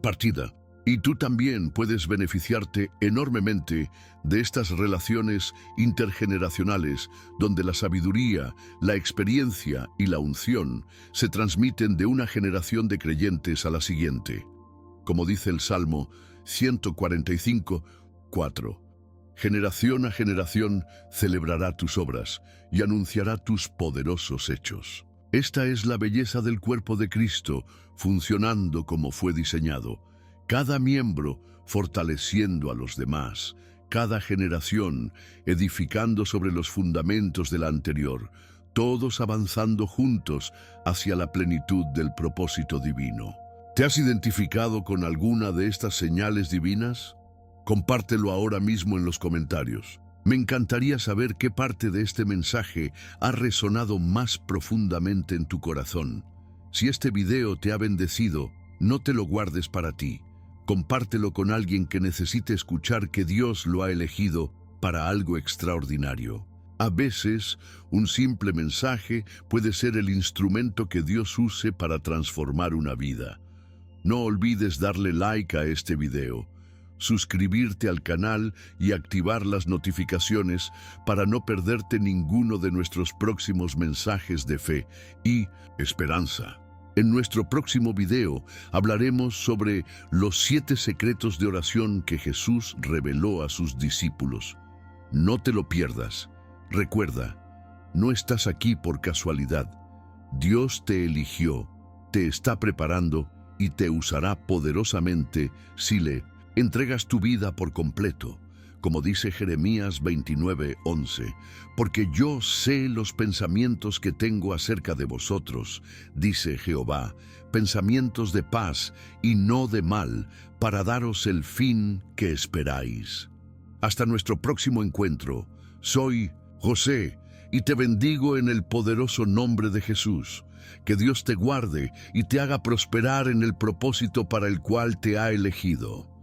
partida. Y tú también puedes beneficiarte enormemente de estas relaciones intergeneracionales donde la sabiduría, la experiencia y la unción se transmiten de una generación de creyentes a la siguiente. Como dice el Salmo 145, 4. Generación a generación celebrará tus obras y anunciará tus poderosos hechos. Esta es la belleza del cuerpo de Cristo, funcionando como fue diseñado. Cada miembro fortaleciendo a los demás, cada generación edificando sobre los fundamentos de la anterior, todos avanzando juntos hacia la plenitud del propósito divino. ¿Te has identificado con alguna de estas señales divinas? Compártelo ahora mismo en los comentarios. Me encantaría saber qué parte de este mensaje ha resonado más profundamente en tu corazón. Si este video te ha bendecido, no te lo guardes para ti. Compártelo con alguien que necesite escuchar que Dios lo ha elegido para algo extraordinario. A veces, un simple mensaje puede ser el instrumento que Dios use para transformar una vida. No olvides darle like a este video, suscribirte al canal y activar las notificaciones para no perderte ninguno de nuestros próximos mensajes de fe y esperanza. En nuestro próximo video hablaremos sobre los 7 secretos de oración que Jesús reveló a sus discípulos. No te lo pierdas. Recuerda, no estás aquí por casualidad. Dios te eligió, te está preparando y te usará poderosamente si le entregas tu vida por completo. Como dice Jeremías 29:11, porque yo sé los pensamientos que tengo acerca de vosotros, dice Jehová, pensamientos de paz y no de mal, para daros el fin que esperáis. Hasta nuestro próximo encuentro. Soy José y te bendigo en el poderoso nombre de Jesús. Que Dios te guarde y te haga prosperar en el propósito para el cual te ha elegido.